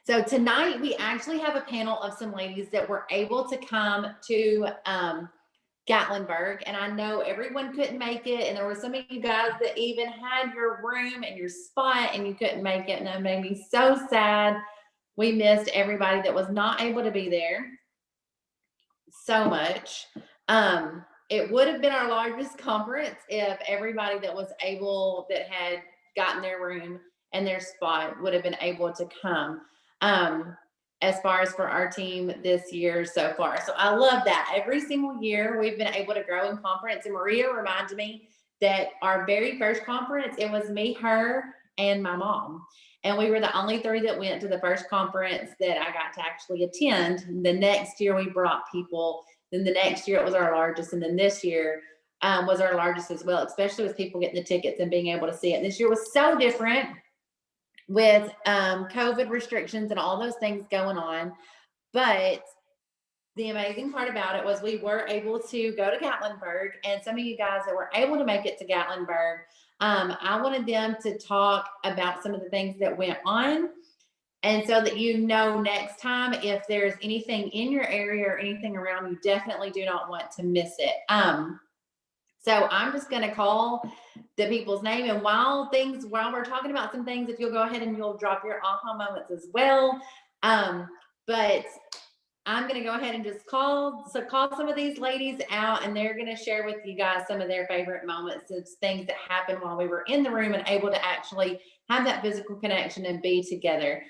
So tonight we actually have a panel of some ladies that were able to come to Gatlinburg, and I know everyone couldn't make it, and there were some of you guys that even had your room and your spot and you couldn't make it, and that made me so sad. We missed everybody that was not able to be there so much. It would have been our largest conference if everybody that was able, that had gotten their room and their spot, would have been able to come. As far as for our team this year so far. So I love that. Every single year we've been able to grow in conference. And Maria reminded me that our very first conference, it was me, her, and my mom. And we were the only three that went to the first conference that I got to actually attend. The next year we brought people. Then the next year it was our largest. And then this year was our largest as well, especially with people getting the tickets and being able to see it. And this year was so different with COVID restrictions and all those things going on. But the amazing part about it was we were able to go to Gatlinburg, and some of you guys that were able to make it to Gatlinburg, I wanted them to talk about some of the things that went on. And so that you know next time, if there's anything in your area or anything around, you definitely do not want to miss it. So I'm just going to call the people's name. And while we're talking about some things, if you'll go ahead and you'll drop your aha moments as well. But I'm going to go ahead and just call some of these ladies out, and they're going to share with you guys some of their favorite moments. It's things that happened while we were in the room and able to actually have that physical connection and be together.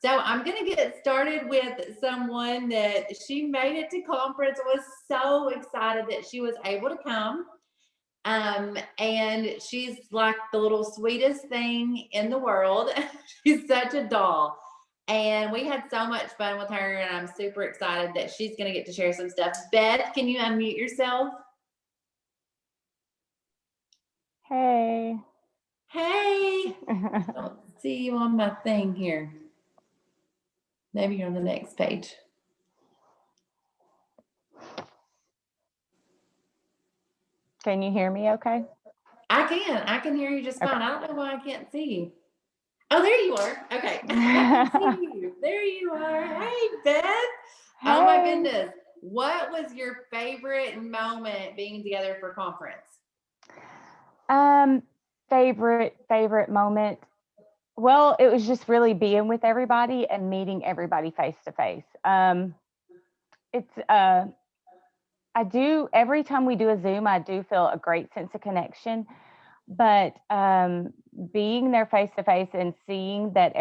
So I'm going to get started with someone that she made it to conference, was so excited that she was able to come. And she's like the little sweetest thing in the world. She's such a doll. And we had so much fun with her, and I'm super excited that she's going to get to share some stuff. Beth, can you unmute yourself? Hey. Hey. I don't see you on my thing here. Maybe you're on the next page. Can you hear me okay? I can hear you just fine. Okay. I don't know why I can't see you. Oh, there you are. Okay. I can see you. There you are. Hey, Beth. Hey. Oh my goodness. What was your favorite moment being together for conference? Favorite moment. Well, it was just really being with everybody and meeting everybody face to face. Every time we do a Zoom, I do feel a great sense of connection. But being there face to face and seeing that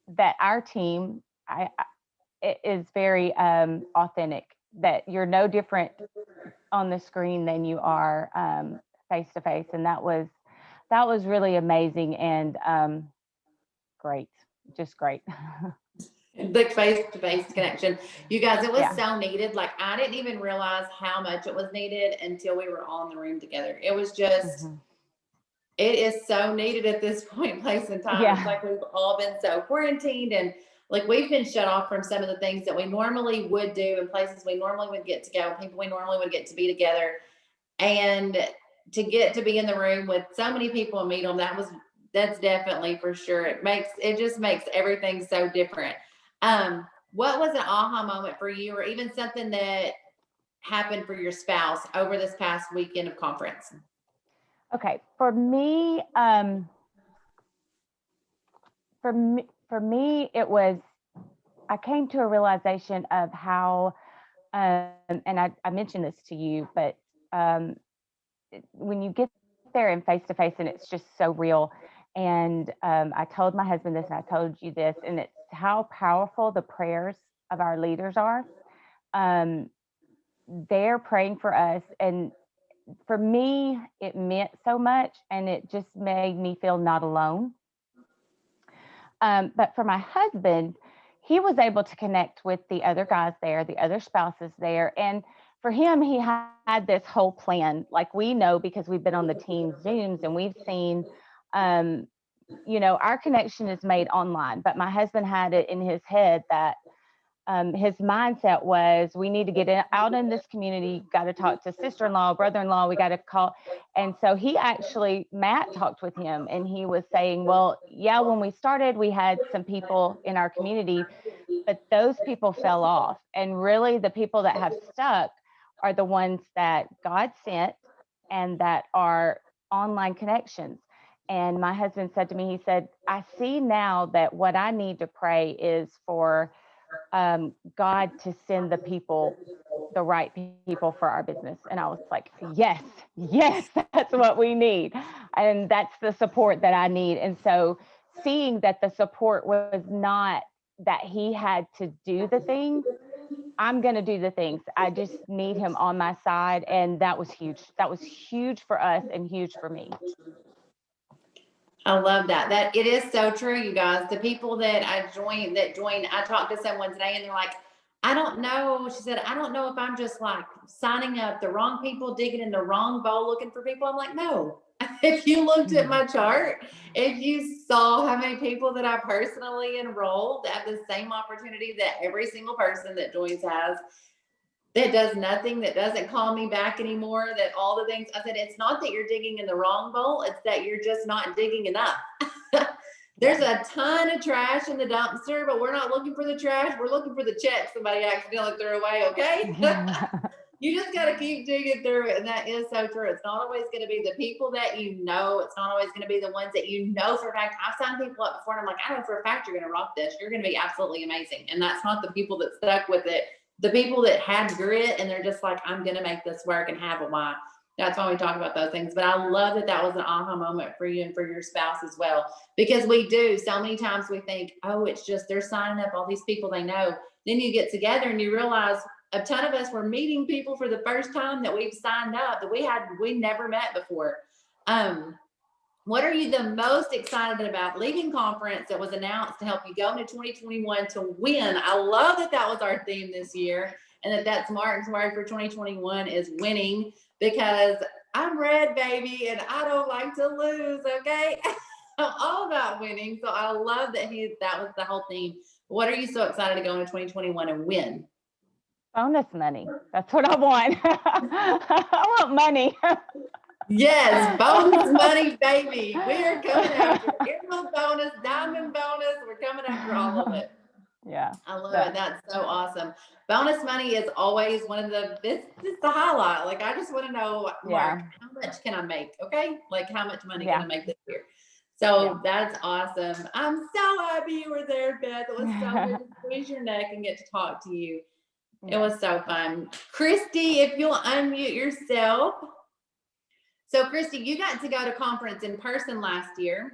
that our team is very authentic, that you're no different on the screen than you are face to face. And that was really amazing and great, just great. The face-to-face connection. You guys, it was so needed. Like, I didn't even realize how much it was needed until we were all in the room together. It was just, It is so needed at this point in place in time. Yeah. It's like we've all been so quarantined, and like we've been shut off from some of the things that we normally would do in places we normally would get to go, people we normally would get to be together. And to get to be in the room with so many people and meet them, that's definitely for sure. It just makes everything so different. What was an aha moment for you, or even something that happened for your spouse over this past weekend of conference? Okay, for me, it was, I came to a realization of how, and I mentioned this to you, but when you get there and face to face, and it's just so real. And I told my husband this, and I told you this, and it's how powerful the prayers of our leaders are. They're praying for us, and for me, it meant so much, and it just made me feel not alone. But for my husband, he was able to connect with the other guys there, the other spouses there, and for him, he had this whole plan. Like, we know because we've been on the team Zooms, and we've seen, our connection is made online, but my husband had it in his head that his mindset was, we need to get out in this community, got to talk to sister-in-law, brother-in-law, we got to call. And so Matt talked with him, and he was saying, well, yeah, when we started, we had some people in our community, but those people fell off. And really the people that have stuck are the ones that God sent and that are online connections. And my husband said to me, he said, I see now that what I need to pray is for God to send the right people for our business. And I was like, yes, that's what we need. And that's the support that I need. And so seeing that the support was not that he had to do the things, I'm going to do the things. I just need him on my side. And that was huge. That was huge for us and huge for me. I love that. That it is so true, you guys. The people that join, I talked to someone today and they're like, I don't know. She said, I don't know if I'm just like signing up the wrong people, digging in the wrong bowl, looking for people. I'm like, no. If you looked at my chart, if you saw how many people that I personally enrolled have the same opportunity that every single person that joins has, that does nothing, that doesn't call me back anymore, that all the things I said, it's not that you're digging in the wrong bowl, it's that you're just not digging enough. There's a ton of trash in the dumpster, but we're not looking for the trash. We're looking for the check somebody accidentally threw away. Okay. You just got to keep digging through it. And that is so true. It's not always going to be the people that you know. It's not always going to be the ones that you know for a fact. I've signed people up before and I'm like, I know for a fact you're going to rock this. You're going to be absolutely amazing. And that's not the people that stuck with it. The people that had grit and they're just like, I'm going to make this work and have a why. That's why we talk about those things. But I love that was an aha moment for you and for your spouse as well, because we do so many times we think, oh, it's just they're signing up all these people they know. Then you get together and you realize a ton of us were meeting people for the first time that we've signed up that we never met before. What are you the most excited about leaving conference that was announced to help you go into 2021 to win? I love that was our theme this year, and that's Martin's word for 2021 is winning, because I'm red, baby, and I don't like to lose. Okay. I'm all about winning. So I love that that was the whole theme. What are you so excited to go into 2021 and win? Bonus money. That's what I want. I want money. Yes, bonus money, baby. We are coming after emerald bonus, diamond bonus. We're coming after all of it. Yeah. I love it. That's so awesome. Bonus money is always one of this is the highlight. Like, I just want to know, Mark, how much can I make? Okay. Like, how much money can I make this year? So that's awesome. I'm so happy you were there, Beth. It was so good to squeeze your neck and get to talk to you. It was so fun. Christy, if you'll unmute yourself. So Christy, you got to go to conference in person last year.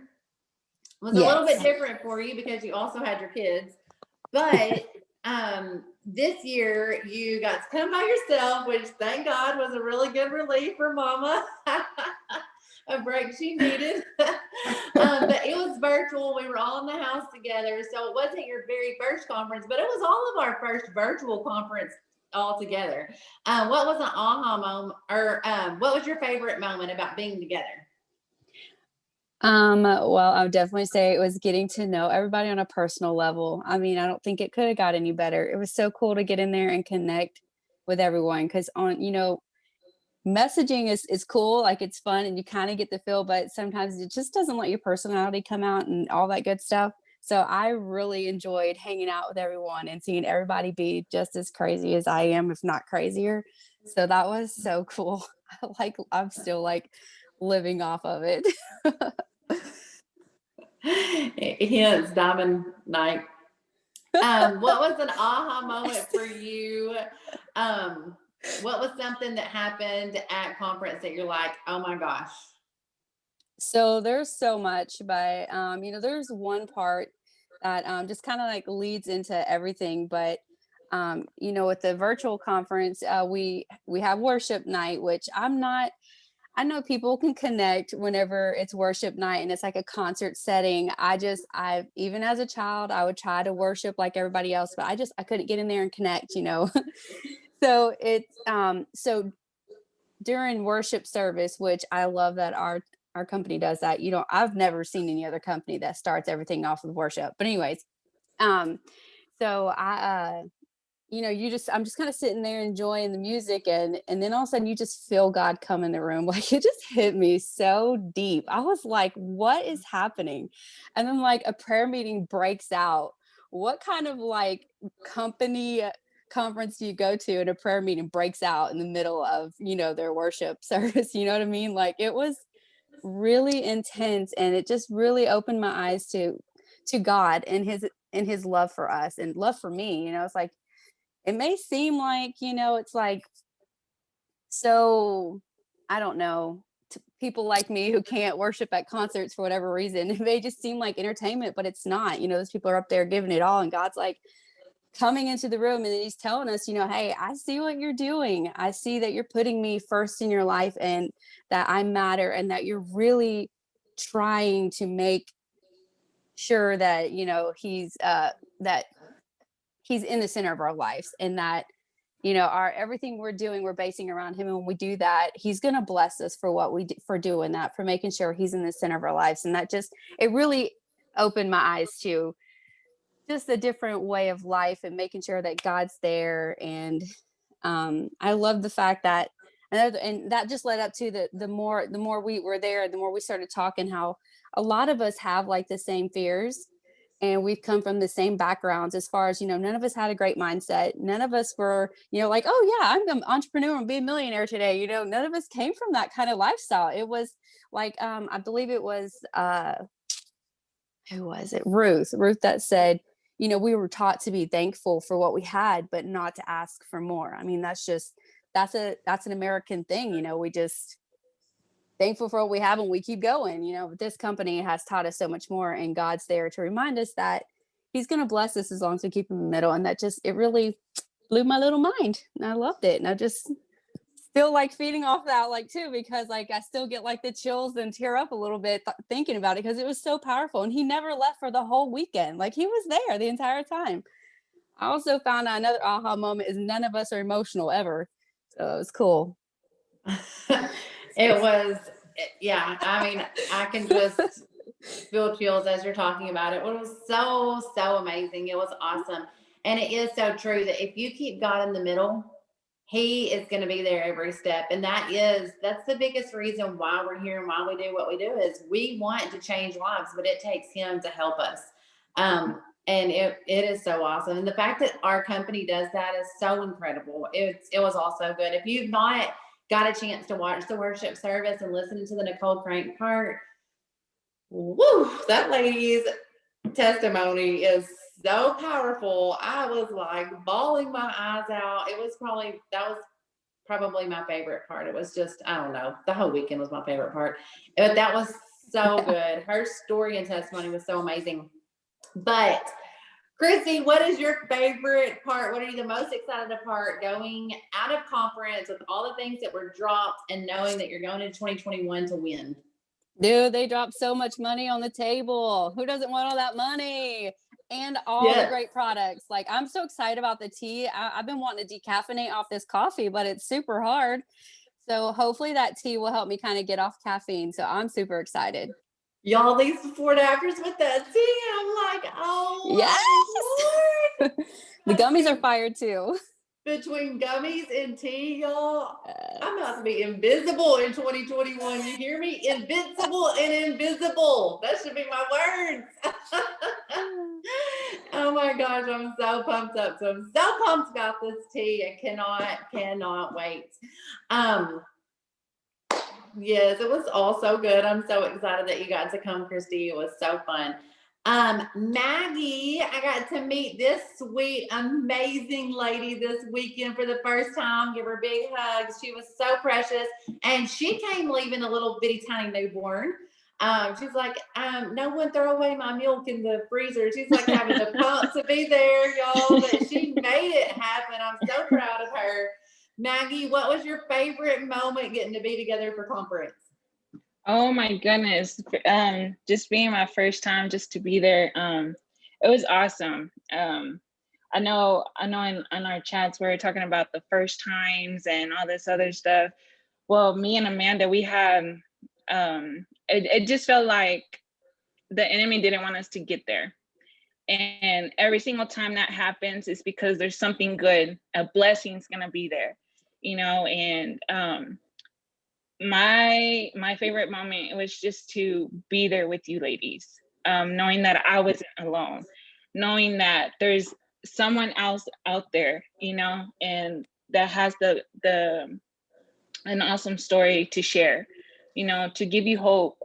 It was a little bit different for you because you also had your kids. But this year you got to come by yourself, which thank God was a really good relief for Mama. A break she needed. But it was virtual. We were all in the house together. So it wasn't your very first conference, but it was all of our first virtual conference all together. What was an aha moment, or what was your favorite moment about being together? Well, I would definitely say it was getting to know everybody on a personal level. I mean, I don't think it could have got any better. It was so cool to get in there and connect with everyone, because messaging is cool, like it's fun and you kind of get the feel, but sometimes it just doesn't let your personality come out and all that good stuff. So I really enjoyed hanging out with everyone and seeing everybody be just as crazy as I am, if not crazier. So that was so cool. I'm still like living off of it. Hence Diamond Night. What was an aha moment for you? What was something that happened at conference that you're like, oh my gosh? So there's so much, but there's one part that just kind of like leads into everything. But with the virtual conference, we have worship night, which I know people can connect whenever it's worship night and it's like a concert setting. I even as a child, I would try to worship like everybody else, but I couldn't get in there and connect, So it's so during worship service, which I love that our company does that. I've never seen any other company that starts everything off with worship. But anyways, so I'm just kind of sitting there enjoying the music, and then all of a sudden you just feel God come in the room. Like it just hit me so deep. I was like, what is happening? And then like a prayer meeting breaks out. What kind of like company conference do you go to and a prayer meeting breaks out in the middle of, their worship service? You know what I mean? Like it was really intense, and it just really opened my eyes to God and his love for us and love for me. It's like, it may seem like, it's like, so I don't know, to people like me who can't worship at concerts for whatever reason, it may just seem like entertainment, but it's not. Those people are up there giving it all, and God's like coming into the room, and then he's telling us, hey, I see what you're doing. I see that you're putting me first in your life, and that I matter, and that you're really trying to make sure that, that he's in the center of our lives, and that our everything we're doing, we're basing around him. And when we do that, he's going to bless us for what we do, for doing that, for making sure he's in the center of our lives. And that just, it really opened my eyes to just a different way of life, and making sure that God's there. And I love the fact that, and that just led up to the more we were there, the more we started talking, how a lot of us have like the same fears, and we've come from the same backgrounds, as far as, none of us had a great mindset. None of us were, like, oh yeah, I'm an entrepreneur and be a millionaire today. None of us came from that kind of lifestyle. It was like, I believe it was, who was it? Ruth that said, we were taught to be thankful for what we had, but not to ask for more. I mean, that's an American thing. We just thankful for what we have, and we keep going. But this company has taught us so much more, and God's there to remind us that he's going to bless us as long as we keep him in the middle. And that just, it really blew my little mind, and I loved it. And I just still like feeding off that, like too, because like I still get like the chills and tear up a little bit thinking about it, because it was so powerful. And he never left for the whole weekend. Like he was there the entire time. I also found out another aha moment is none of us are emotional ever. So it was cool. It was, yeah. I mean, I can just feel chills as you're talking about it. It was so amazing. It was awesome. And it is so true that if you keep God in the middle, he is going to be there every step. And that's the biggest reason why we're here and why we do what we do, is we want to change lives, but it takes him to help us. And it is so awesome. And the fact that our company does that is so incredible. It was also good. If you've not got a chance to watch the worship service and listen to the Nicole Crank part, woo, that lady's testimony is so powerful. I was like bawling my eyes out. That was probably my favorite part. It was just, I don't know, the whole weekend was my favorite part. But that was so good. Her story and testimony was so amazing. But Christy, what is your favorite part? What are you the most excited about going out of conference with all the things that were dropped, and knowing that you're going into 2021 to win? Dude, they dropped so much money on the table. Who doesn't want all that money? And all the great products. Like, I'm so excited about the tea. I've been wanting to decaffeinate off this coffee, but it's super hard. So hopefully that tea will help me kind of get off caffeine. So I'm super excited. Y'all, these before and afters with that tea, I'm like, oh, yes. The gummies are fire too. Between gummies and tea, y'all, I'm about to be invisible in 2021. You hear me? Invincible and invisible. That should be my words. Oh my gosh, I'm so pumped up. So I'm so pumped about this tea. I cannot wait. Yes, it was all so good. I'm so excited that you got to come, Christy. It was so fun. Maggie, I got to meet this sweet, amazing lady this weekend for the first time. Give her big hugs. She was so precious. And she came leaving a little bitty tiny newborn. She's like, no one throw away my milk in the freezer. She's like having the pump to be there, y'all. But she made it happen. I'm so proud of her. Maggie, what was your favorite moment getting to be together for conference? Oh my goodness. Just being my first time just to be there. It was awesome. I know in our chats we were talking about the first times and all this other stuff. Well, me and Amanda, we had it just felt like the enemy didn't want us to get there. And every single time that happens, it's because there's something good, a blessing's gonna be there, you know. And my favorite moment was just to be there with you ladies, knowing that I wasn't alone, knowing that there's someone else out there, you know, and that has the an awesome story to share, you know, to give you hope,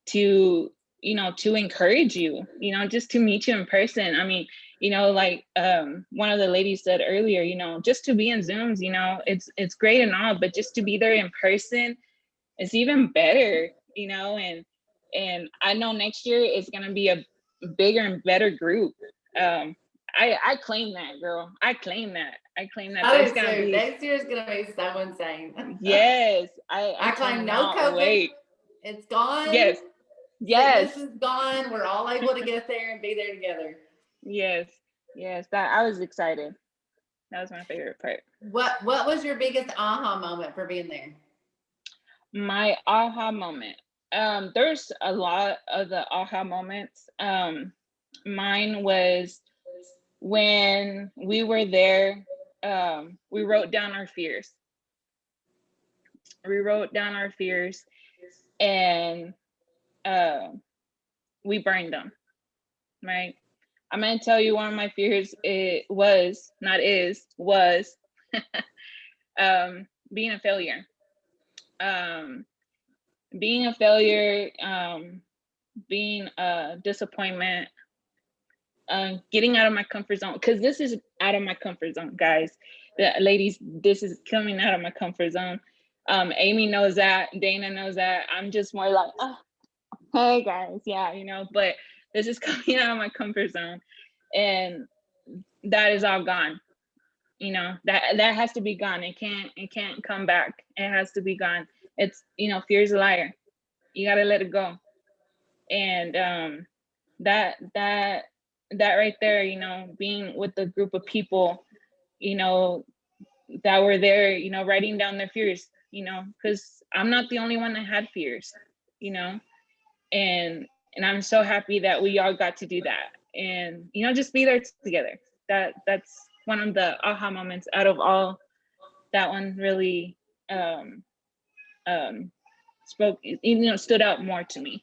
to, you know, to encourage you, you know, just to meet you in person. I mean, you know, like one of the ladies said earlier, you know, just to be in Zooms, you know, it's great and all, but just to be there in person is even better, you know. And I know next year is gonna be a bigger and better group. I claim that, girl. I claim that. I claim that I there's do gonna too. be, Next year is gonna be so insane. yes, I I claim no cannot COVID. wait. It's gone. Yes, Sickness yes, is gone. We're all able to get there and be there together. yes, yes. That I was excited. That was my favorite part. What was your biggest aha moment for being there? My aha moment. There's a lot of the aha moments. Mine was when we were there. We wrote down our fears. We wrote down our fears, and we burned them. Right. I'm gonna tell you one of my fears. It was not is was being a failure. Um, being a failure. Being a disappointment. Getting out of my comfort zone, because this is out of my comfort zone, guys. The ladies, this is coming out of my comfort zone. Amy knows that. Dana knows that. I'm just more like, oh, hey guys, yeah, you know. But this is coming out of my comfort zone, and that is all gone. You know, that has to be gone. It can't come back. It has to be gone. It's, you know, fear is a liar. You gotta let it go. And that that that right there, you know, being with a group of people, you know, that were there, you know, writing down their fears, you know, because I'm not the only one that had fears, you know. And I'm so happy that we all got to do that, and, you know, just be there together. That's one of the aha moments out of all. That one really um spoke, you know, stood out more to me.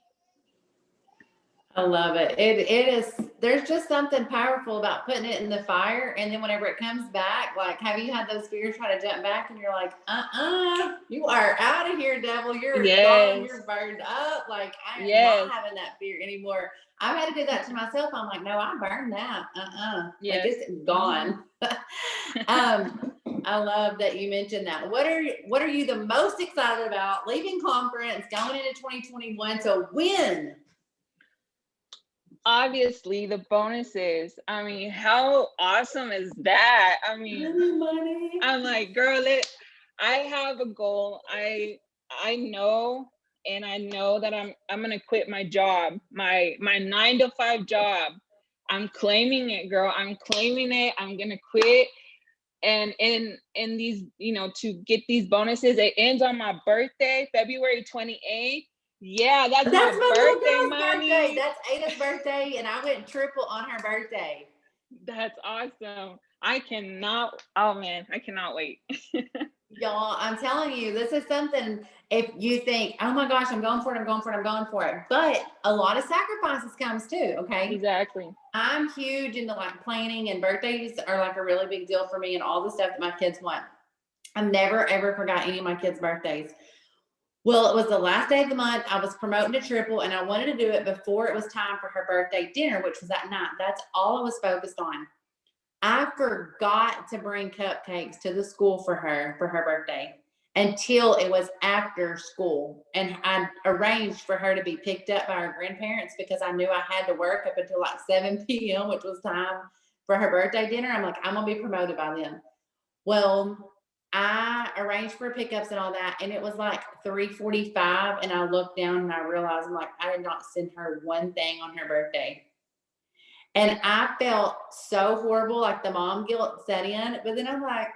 I love it. It is, there's just something powerful about putting it in the fire, and then whenever it comes back, like, have you had those fears try to jump back and you're like, you are out of here, devil. You're gone, Yes, you're burned up. Like, I am yes, not having that fear anymore. I've had to do that to myself. I'm like, no, I burned that. Like, yes. it's gone. I love that you mentioned that. What are you the most excited about leaving conference, going into 2021 to win? Obviously the bonuses. I mean, how awesome is that? I mean, Money. I'm like, girl, I have a goal. I know, and I know that I'm gonna quit my job, my 9 to 5 job. I'm claiming it, girl. I'm claiming it. I'm gonna quit. And in these, you know, to get these bonuses, it ends on my birthday, February 28th. Yeah, that's That's my my little birthday girl's birthday. money. That's Ada's birthday, and I went triple on her birthday. That's awesome. I cannot, oh man, I cannot wait. Y'all, I'm telling you, this is something. If you think, oh my gosh, I'm going for it, I'm going for it, I'm going for it. But a lot of sacrifices comes too, okay? Exactly. I'm huge into like planning, and birthdays are like a really big deal for me, and all the stuff that my kids want. I've never ever forgot any of my kids' birthdays. Well, it was the last day of the month. I was promoting to triple, and I wanted to do it before it was time for her birthday dinner, which was that night. That's all I was focused on. I forgot to bring cupcakes to the school for her birthday until it was after school. And I arranged for her to be picked up by her grandparents because I knew I had to work up until like 7 p.m., which was time for her birthday dinner. I'm like, I'm going to be promoted by then. Well, I arranged for pickups and all that, and it was like 3:45, and I looked down and I realized, I'm like, I did not send her one thing on her birthday. And I felt so horrible, like the mom guilt set in. But then I'm like,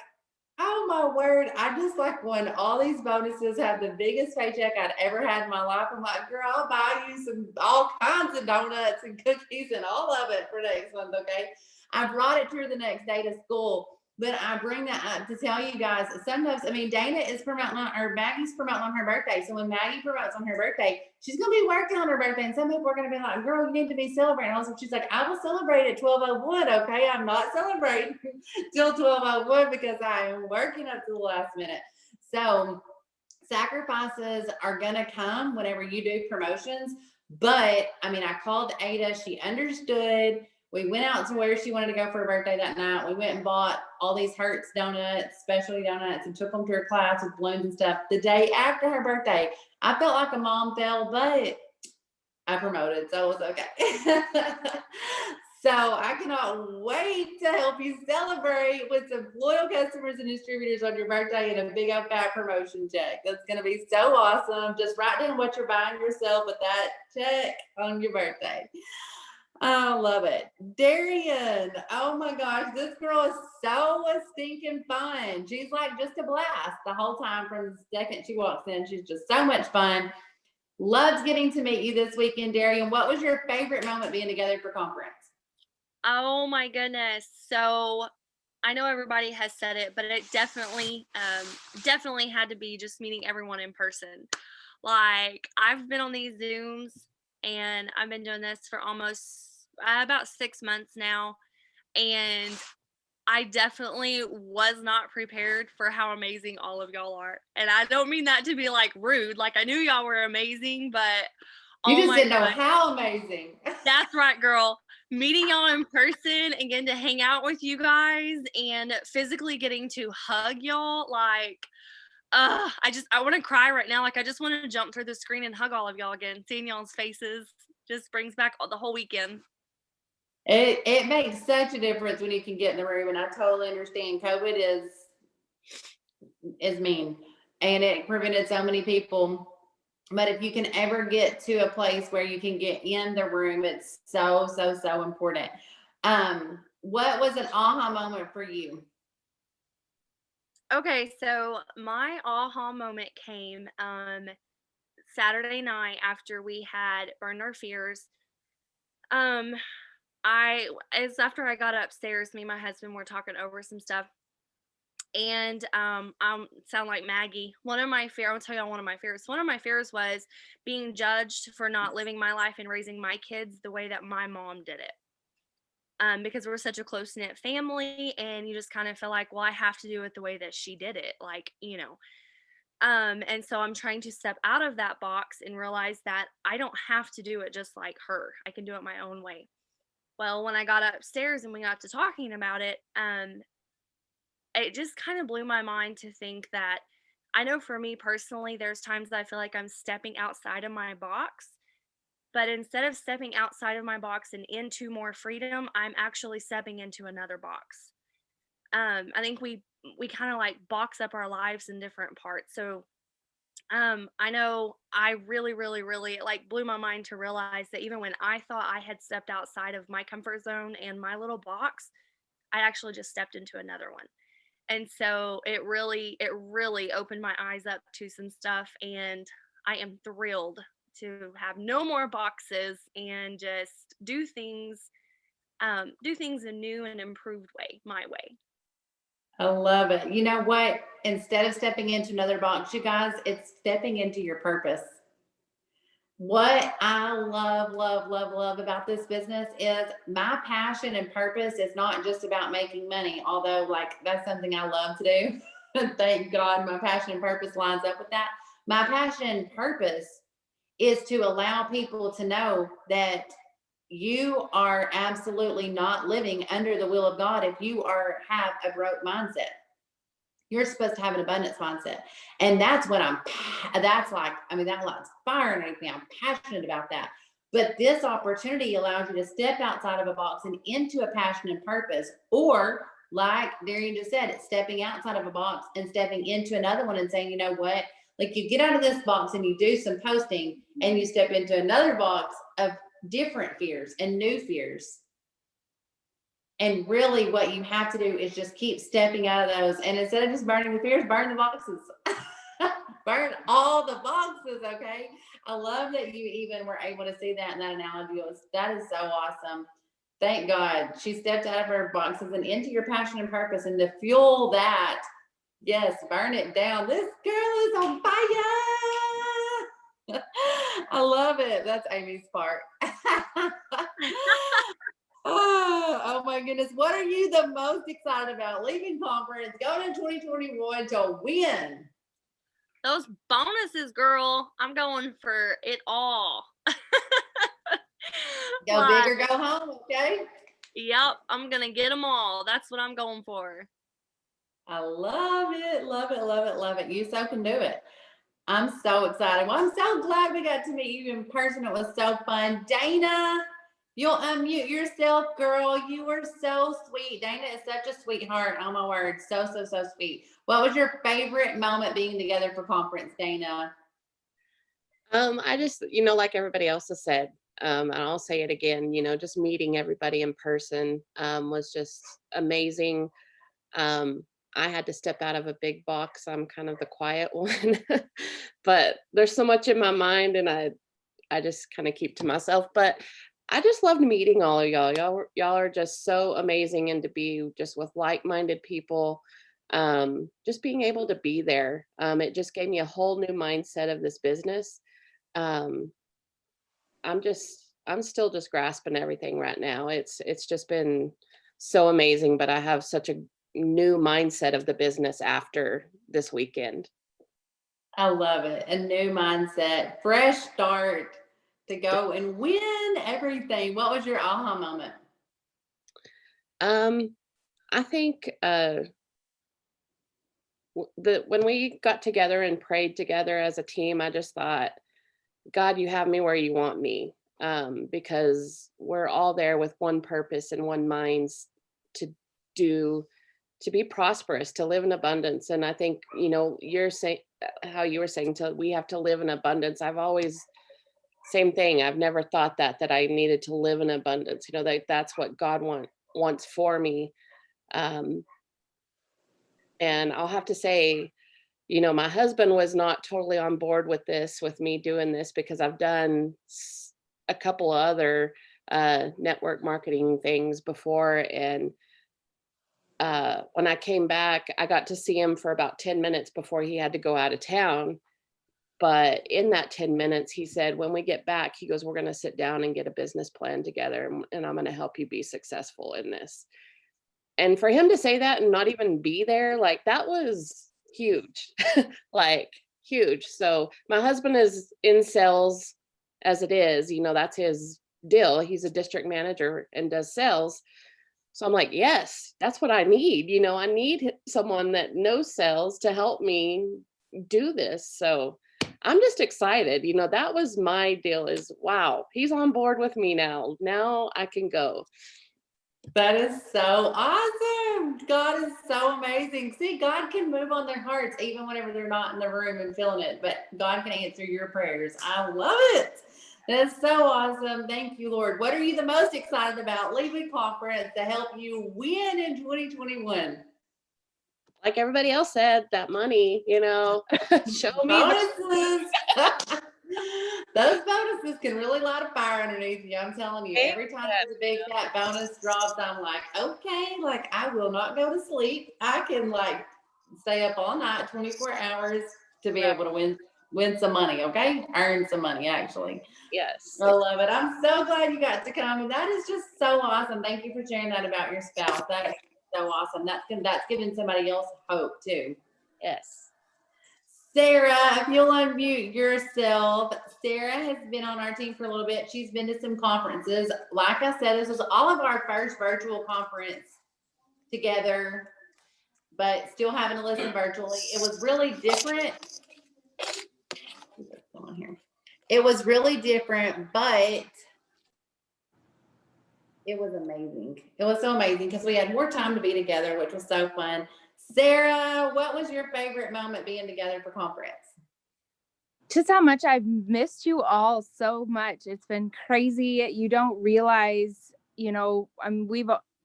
Oh my word. I just like won all these bonuses, have the biggest paycheck I'd ever had in my life. I'm like, girl, I'll buy you all kinds of donuts and cookies and all of it for next month. Okay. I brought it to her the next day to school, but I bring that up to tell you guys sometimes, I mean, Dana is promoting or Maggie's promoting on her birthday. So when Maggie promotes on her birthday, she's going to be working on her birthday. And some people are going to be like, girl, you need to be celebrating. Also, she's like, I will celebrate at 12:01. Okay. I'm not celebrating till 12:01 because I am working up to the last minute. So sacrifices are going to come whenever you do promotions. But I mean, I called Ada. She understood. We went out to where she wanted to go for her birthday that night. We went and bought all these Hertz donuts, specialty donuts, and took them to her class with balloons and stuff. The day after her birthday, I felt like a mom fell, but I promoted, so it was okay. So I cannot wait to help you celebrate with some loyal customers and distributors on your birthday and a big old fat promotion check. That's going to be so awesome. Just write down what you're buying yourself with that check on your birthday. I love it. Darian, oh my gosh, this girl is so stinking fun. She's like just a blast the whole time from the second she walks in. She's just so much fun. Loves getting to meet you this weekend, Darian. What was your favorite moment being together for conference? Oh my goodness. So I know everybody has said it, but it definitely had to be just meeting everyone in person. Like, I've been on these Zooms and I've been doing this for almost about 6 months now. And I definitely was not prepared for how amazing all of y'all are. And I don't mean that to be like rude. Like, I knew y'all were amazing, but You oh just my didn't know God. how amazing. That's right, girl. Meeting y'all in person and getting to hang out with you guys and physically getting to hug y'all, like, I want to cry right now. Like, I just want to jump through the screen and hug all of y'all again. Seeing y'all's faces just brings back the whole weekend. It makes such a difference when you can get in the room, and I totally understand. COVID is mean, and it prevented so many people. But if you can ever get to a place where you can get in the room, it's so important. What was an aha moment for you? Okay, so my aha moment came Saturday night after we had Burn Our Fears. After I got upstairs, me and my husband were talking over some stuff. And I sound like Maggie. I'll tell you one of my fears. One of my fears was being judged for not living my life and raising my kids the way that my mom did it. Because we're such a close knit family, and you just kind of feel like, well, I have to do it the way that she did it, like, you know. And so I'm trying to step out of that box and realize that I don't have to do it just like her. I can do it my own way. Well, when I got upstairs and we got to talking about it, it just kind of blew my mind to think that I know for me personally, there's times that I feel like I'm stepping outside of my box, but instead of stepping outside of my box and into more freedom, I'm actually stepping into another box. I think we kind of like box up our lives in different parts. So I know I really, really, really like blew my mind to realize that even when I thought I had stepped outside of my comfort zone and my little box, I actually just stepped into another one. And so it really opened my eyes up to some stuff, and I am thrilled to have no more boxes and just do things a new and improved way, my way. I love it. You know what? Instead of stepping into another box, you guys, it's stepping into your purpose. What I love about this business is my passion and purpose is not just about making money, although like that's something I love to do. Thank God my passion and purpose lines up with that. My passion and purpose is to allow people to know that you are absolutely not living under the will of God if you have a broke mindset. You're supposed to have an abundance mindset. And that's what that lights fire underneath me. I'm passionate about that. But this opportunity allows you to step outside of a box and into a passion and purpose. Or like Darian just said, it's stepping outside of a box and stepping into another one and saying, you know what? Like you get out of this box and you do some posting and you step into another box of different fears and new fears. And really what you have to do is just keep stepping out of those. And instead of just burning the fears, burn the boxes. Burn all the boxes, okay? I love that you even were able to see that in that analogy. That is so awesome. Thank God she stepped out of her boxes and into your passion and purpose, and to fuel that, yes, burn it down. This girl is on fire. I love it. That's Amy's part. Oh my goodness. What are you the most excited about leaving conference, going in 2021 to win? Those bonuses, girl. I'm going for it all. Go big or go home, okay? Yep, I'm gonna get them all. That's what I'm going for. I love it, love it, love it, love it. You so can do it. I'm so excited. Well, I'm so glad we got to meet you in person. It was so fun. Dana, you'll unmute yourself, girl. You were so sweet. Dana is such a sweetheart. Oh my word. So, so, so sweet. What was your favorite moment being together for conference, Dana? I just, like everybody else has said, and I'll say it again, just meeting everybody in person was just amazing. I had to step out of a big box. I'm kind of the quiet one, but there's so much in my mind, and I just kind of keep to myself. But I just loved meeting all of y'all. Y'all are just so amazing, and to be just with like-minded people, just being able to be there. It just gave me a whole new mindset of this business. I'm still just grasping everything right now. It's just been so amazing, but I have such a new mindset of the business after this weekend. I love it. A new mindset, fresh start to go and win everything. What was your aha moment? I think when we got together and prayed together as a team, I just thought, God, you have me where you want me, because we're all there with one purpose and one mind to be prosperous, to live in abundance. And I think, you're saying how you were saying we have to live in abundance. I've always, same thing. I've never thought that I needed to live in abundance, that's what God wants for me. And I'll have to say, my husband was not totally on board with me doing this, because I've done a couple other network marketing things before. And when I came back, I got to see him for about 10 minutes before he had to go out of town. But in that 10 minutes, he said, when we get back, he goes, we're going to sit down and get a business plan together, and I'm going to help you be successful in this. And for him to say that and not even be there, like, that was huge, like huge. So my husband is in sales as it is, that's his deal. He's a district manager and does sales. So I'm like, yes, that's what I need. I need someone that knows sales to help me do this. So I'm just excited. That was my deal, is, wow, he's on board with me now. Now I can go. That is so awesome. God is so amazing. See, God can move on their hearts even whenever they're not in the room and feeling it, but God can answer your prayers. I love it. That's so awesome. Thank you, Lord. What are you the most excited about leaving conference to help you win in 2021? Like everybody else said, that money, show me. Bonuses. Those bonuses can really light a fire underneath you. I'm telling you, every time there's a big fat bonus drops, I'm like, okay, like, I will not go to sleep. I can stay up all night, 24 hours to be able to win some money. Okay. Earn some money, actually. Yes. I love it. I'm so glad you got to come. And that is just so awesome. Thank you for sharing that about your spouse. That is so awesome. That's giving somebody else hope too. Yes. Sarah, if you'll unmute yourself. Sarah has been on our team for a little bit. She's been to some conferences. Like I said, this was all of our first virtual conference together, but still having to listen virtually. It was really different. What's going on here? It was really different, but it was amazing. It was so amazing because we had more time to be together, which was so fun. Sarah, what was your favorite moment being together for conference? Just how much I've missed you all so much. It's been crazy. You don't realize,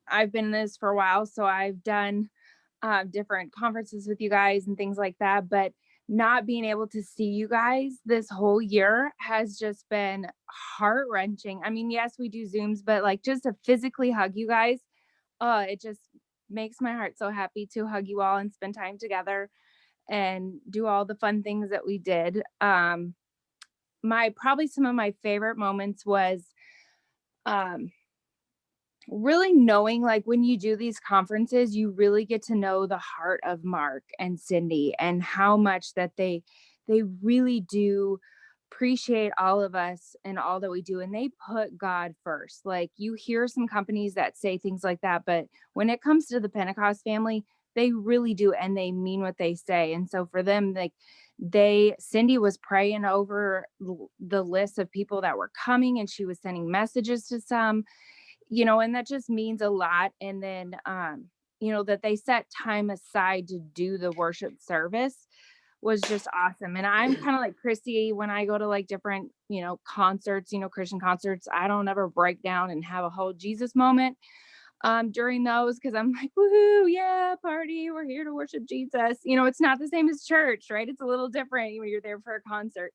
I've been in this for a while, so I've done different conferences with you guys and things like that. But not being able to see you guys this whole year has just been heart wrenching. I mean, yes, we do Zooms, but like just to physically hug you guys, it just makes my heart so happy to hug you all and spend time together and do all the fun things that we did. Probably some of my favorite moments was um really knowing, like, when you do these conferences, you really get to know the heart of Mark and Cindy and how much that they really do appreciate all of us and all that we do, and they put God first. Like, you hear some companies that say things like that, but when it comes to the Pentecost family, they really do, and they mean what they say. And so for them, like, Cindy was praying over the list of people that were coming, and she was sending messages to some, and that just means a lot. And then, that they set time aside to do the worship service was just awesome. And I'm kind of like Chrissy, when I go to like different, concerts, Christian concerts, I don't ever break down and have a whole Jesus moment during those, because I'm like, woohoo, yeah, party, we're here to worship Jesus. It's not the same as church, right? It's a little different when you're there for a concert.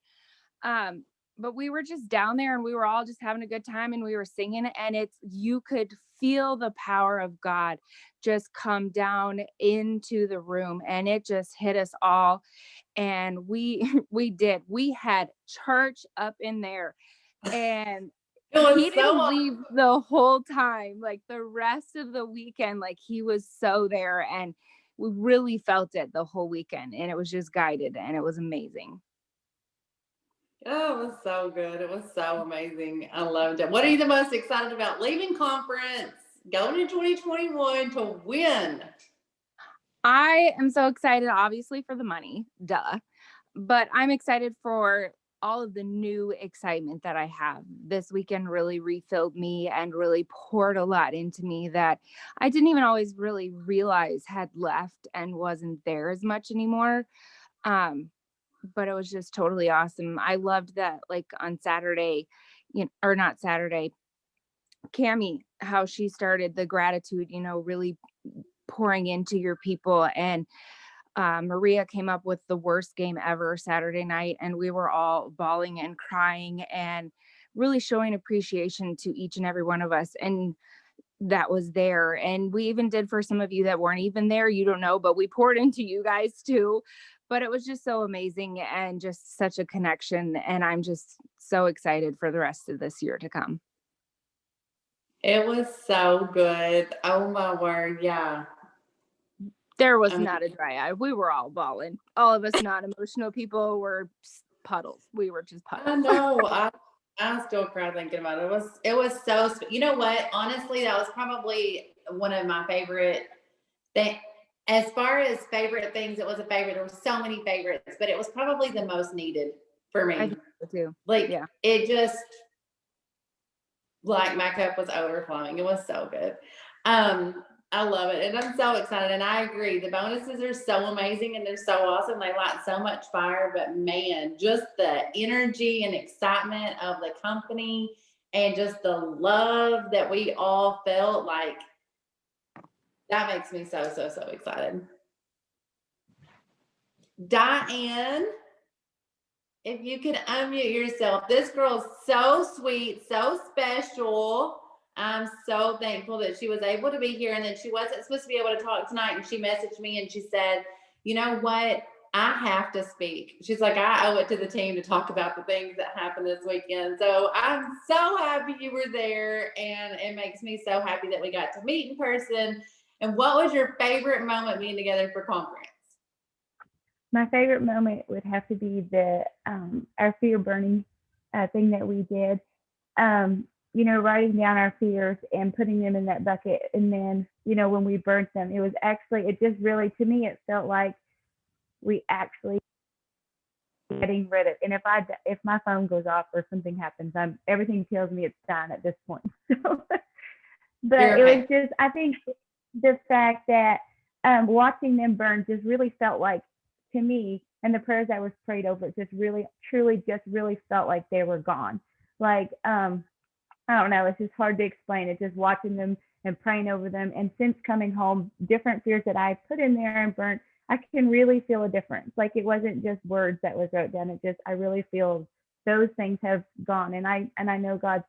But we were just down there and we were all just having a good time and we were singing, and you could feel the power of God just come down into the room, and it just hit us all. And we had church up in there, and It was he didn't so leave the whole time. Like, the rest of the weekend, like, he was so there, and we really felt it the whole weekend, and it was just guided, and it was amazing. Oh, it was so good. It was so amazing. I loved it. What are you the most excited about leaving conference, going to 2021 to win? I am so excited, obviously, for the money, duh. But I'm excited for all of the new excitement that I have. This weekend really refilled me and really poured a lot into me that I didn't even always really realize had left and wasn't there as much anymore. But it was just totally awesome. I loved that, like, on Saturday, or not Saturday, Cami, how she started the gratitude, really pouring into your people. And Maria came up with the worst game ever Saturday night, and we were all bawling and crying and really showing appreciation to each and every one of us. And that was there. And we even did for some of you that weren't even there, you don't know, but we poured into you guys too. But it was just so amazing and just such a connection. And I'm just so excited for the rest of this year to come. It was so good. Oh my word. Yeah. There was not a dry eye. We were all bawling. All of us non-emotional people were puddles. We were just puddles. I know. I still cry thinking about it. It was so, you know what? Honestly, that was probably one of my favorite things. As far as favorite things, it was a favorite. There were so many favorites, but it was probably the most needed for me. I think so too. Like, yeah. It just, like, my cup was overflowing. It was so good. I love it. And I'm so excited. And I agree. The bonuses are so amazing and they're so awesome. They light so much fire, but man, just the energy and excitement of the company and just the love that we all felt, like, that makes me so, so, so excited. Diane, if you could unmute yourself. This girl's so sweet, so special. I'm so thankful that she was able to be here and that she wasn't supposed to be able to talk tonight. And she messaged me and she said, you know what? I have to speak. She's like, I owe it to the team to talk about the things that happened this weekend. So I'm so happy you were there. And it makes me so happy that we got to meet in person. And what was your favorite moment being together for conference? My favorite moment would have to be our fear burning thing that we did. Writing down our fears and putting them in that bucket. And then, when we burnt them, it just really, to me, it felt like we actually getting rid of. And if my phone goes off or something happens, everything tells me it's done at this point. So, but it was just, I think the fact that watching them burn just really felt like, to me, and the prayers that was prayed over, it just really, truly just really felt like they were gone. Like, I don't know, it's just hard to explain. It's just watching them and praying over them. And since coming home, different fears that I put in there and burnt, I can really feel a difference. Like it wasn't just words that was wrote down. It just, I really feel those things have gone. And I know God's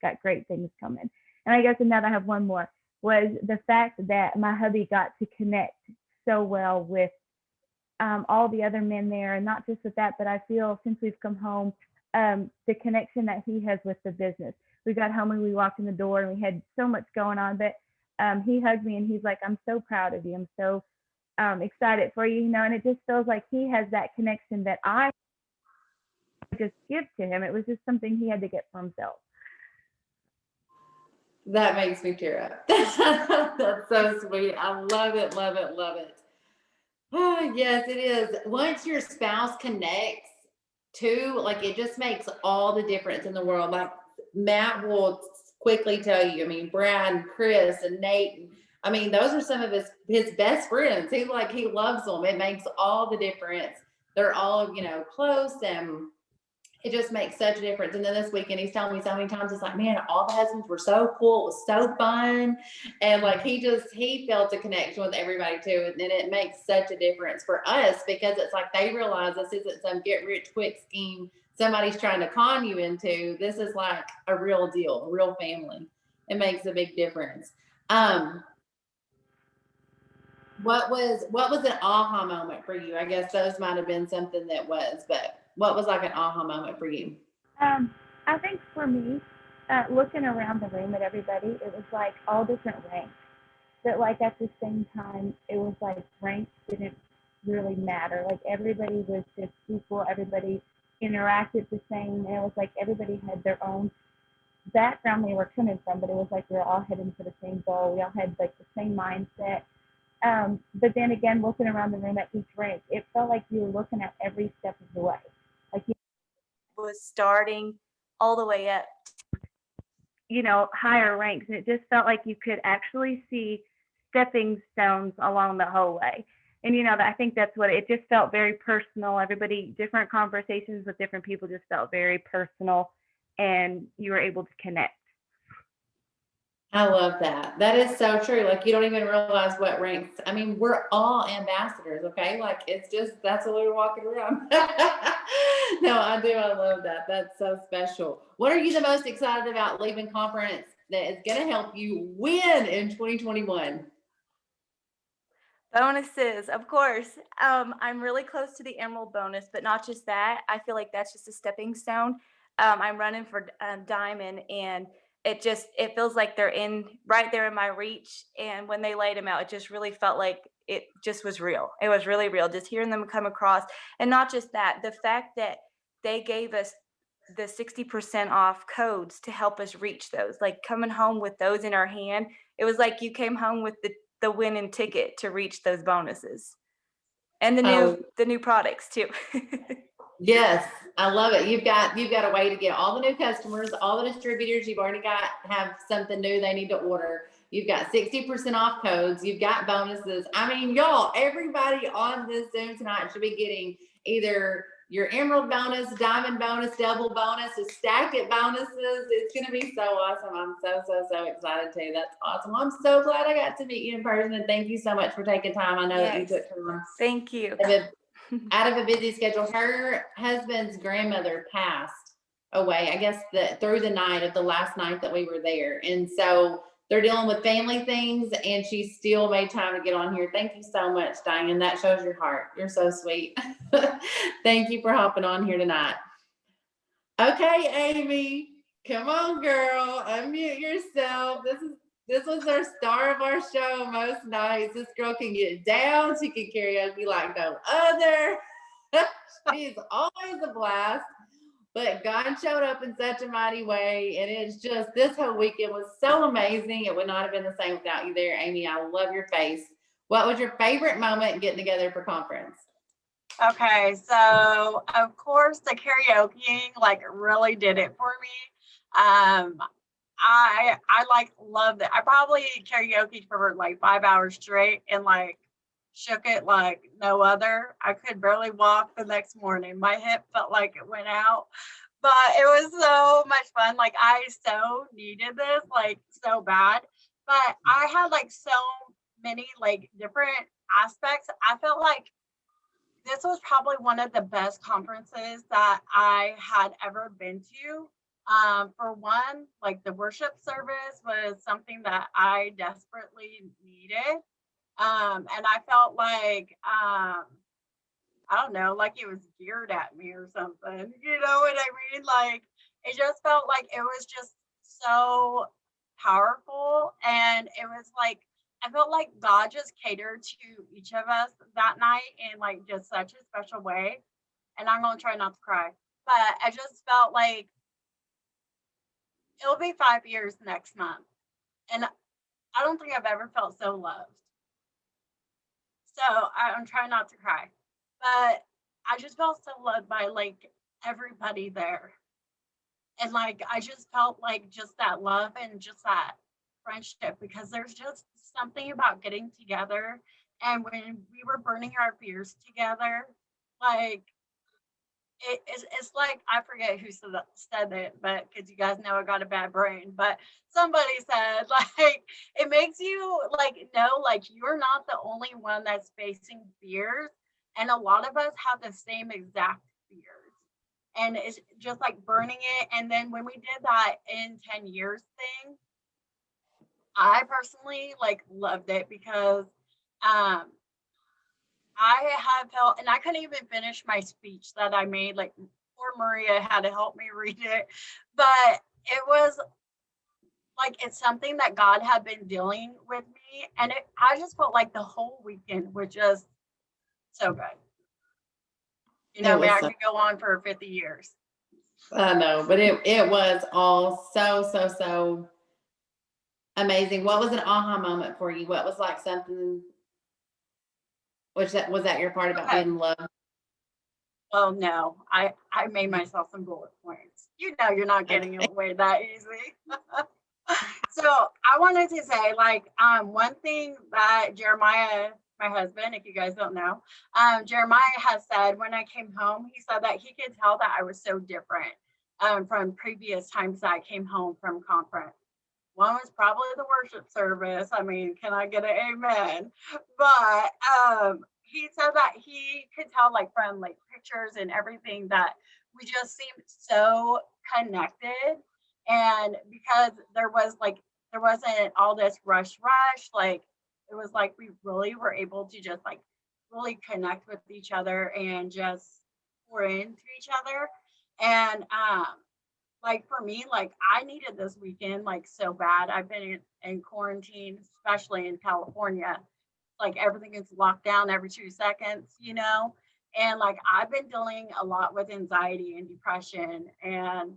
got great things coming. And I guess another, I have one more, was the fact that my hubby got to connect so well with all the other men there. And not just with that, but I feel since we've come home, the connection that he has with the business. We got home and we walked in the door and we had so much going on, but he hugged me and he's like, I'm so proud of you. I'm so excited for you, and it just feels like he has that connection that I just give to him. It was just something he had to get for himself. That makes me tear up. That's so sweet. I love it, love it, love it. Oh, yes, it is. Once your spouse connects too, like it just makes all the difference in the world. Like Matt will quickly tell you, I mean, Brad and Chris and Nate, I mean, those are some of his best friends. He loves them. It makes all the difference. They're all, close, and it just makes such a difference. And then this weekend, he's telling me so many times, it's like, man, all the husbands were so cool. It was so fun. And like, he felt a connection with everybody too. And then it makes such a difference for us because it's like, they realize this isn't some get rich quick scheme somebody's trying to con you into. This is like a real deal, a real family. It makes a big difference. What was an aha moment for you? I guess those might have been something that was, but what was like an aha moment for you? I think for me, looking around the room at everybody, it was like all different ranks. But like at the same time, it was like ranks didn't really matter. Like everybody was just equal. Everybody interacted the same. And it was like everybody had their own background they were coming from, but it was like we were all heading for the same goal. We all had like the same mindset. But then again, looking around the room at each rank, it felt like you were looking at every step of the way. Like you was starting all the way up, higher ranks. And it just felt like you could actually see stepping stones along the whole way. And, I think that's what it just felt very personal. Everybody, different conversations with different people just felt very personal, and you were able to connect. I love that. That is so true. Like you don't even realize what ranks. I mean, we're all ambassadors, okay? Like it's just, that's what we're walking around. No, I do. I love that. That's so special. What are you the most excited about leaving conference that is going to help you win in 2021? Bonuses, of course. I'm really close to the Emerald bonus, but not just that. I feel like that's just a stepping stone. I'm running for Diamond, and it feels like they're right there in my reach. And when they laid them out, it just really felt like it just was real. It was really real. Just hearing them come across, and not just that, the fact that they gave us the 60% off codes to help us reach those, like coming home with those in our hand. It was like you came home with the winning ticket to reach those bonuses, and the new products too. Yes, I love it. You've got a way to get all the new customers, all the distributors you've already got have something new they need to order. You've got 60% off codes. You've got bonuses. I mean, y'all, everybody on this Zoom tonight should be getting either your Emerald bonus, Diamond bonus, double bonus, stack it bonuses. It's going to be so awesome. I'm so excited too. That's awesome. I'm so glad I got to meet you in person, and thank you so much for taking time. I know that you took time. Thank you. Out of a busy schedule. Her husband's grandmother passed away, I guess through the night of the last night that we were there. And so they're dealing with family things, and she still made time to get on here. Thank you so much, Diane. That shows your heart. You're so sweet. Thank you for hopping on here tonight. Okay, Amy, come on, girl. Unmute yourself. This was our star of our show most nights. This girl can get down. She can karaoke like no other. She's always a blast. But God showed up in such a mighty way. And it's just, this whole weekend was so amazing. It would not have been the same without you there, Amy. I love your face. What was your favorite moment getting together for conference? Okay, so of course the karaoke really did it for me. I loved it. I probably karaoke for 5 hours straight and shook it like no other. I could barely walk the next morning. My hip felt like it went out, but it was so much fun. Like I so needed this, like so bad. But I had like so many like different aspects. I felt like this was probably one of the best conferences that I had ever been to. For one, like the worship service was something that I desperately needed. And I felt like, I don't know, like it was geared at me or something. You know what I mean? Like it just felt like it was just so powerful. And it was like, I felt like God just catered to each of us that night in like just such a special way. And I'm gonna try not to cry. But I just felt like it'll be 5 years next month. And I don't think I've ever felt so loved. So I'm trying not to cry. But I just felt so loved by like everybody there. And like I just felt like just that love and just that friendship because there's just something about getting together. And when we were burning our fears together, like it's like I forget who said it, but because you guys know I got a bad brain, but somebody said like it makes you like know like you're not the only one that's facing fears, and a lot of us have the same exact fears, and it's just like burning it. And then when we did that in 10 years thing, I personally like loved it because um I have felt, and I couldn't even finish my speech that I made. Like, poor Maria had to help me read it, but it was like it's something that God had been dealing with me, and I just felt like the whole weekend was just so good. You know, It I mean, was I so, could go on for 50 years. I know, but it was all so amazing. What was an aha moment for you? What was like something, which that was that your part about Okay. being loved? Oh no, I made myself some bullet points. You know, you're not getting Okay. away that easy. So I wanted to say, like, one thing that Jeremiah, my husband, if you guys don't know, Jeremiah has said when I came home, he said that he could tell that I was so different from previous times that I came home from conference. One was probably the worship service. I mean, can I get an amen? But he said that he could tell, like, from like pictures and everything, that we just seemed so connected. And because there wasn't all this rush, like it was like we really were able to just like really connect with each other and just pour into each other. And like for me, like I needed this weekend like so bad. I've been in quarantine, especially in California. Like everything is locked down every 2 seconds, you know? And like I've been dealing a lot with anxiety and depression, and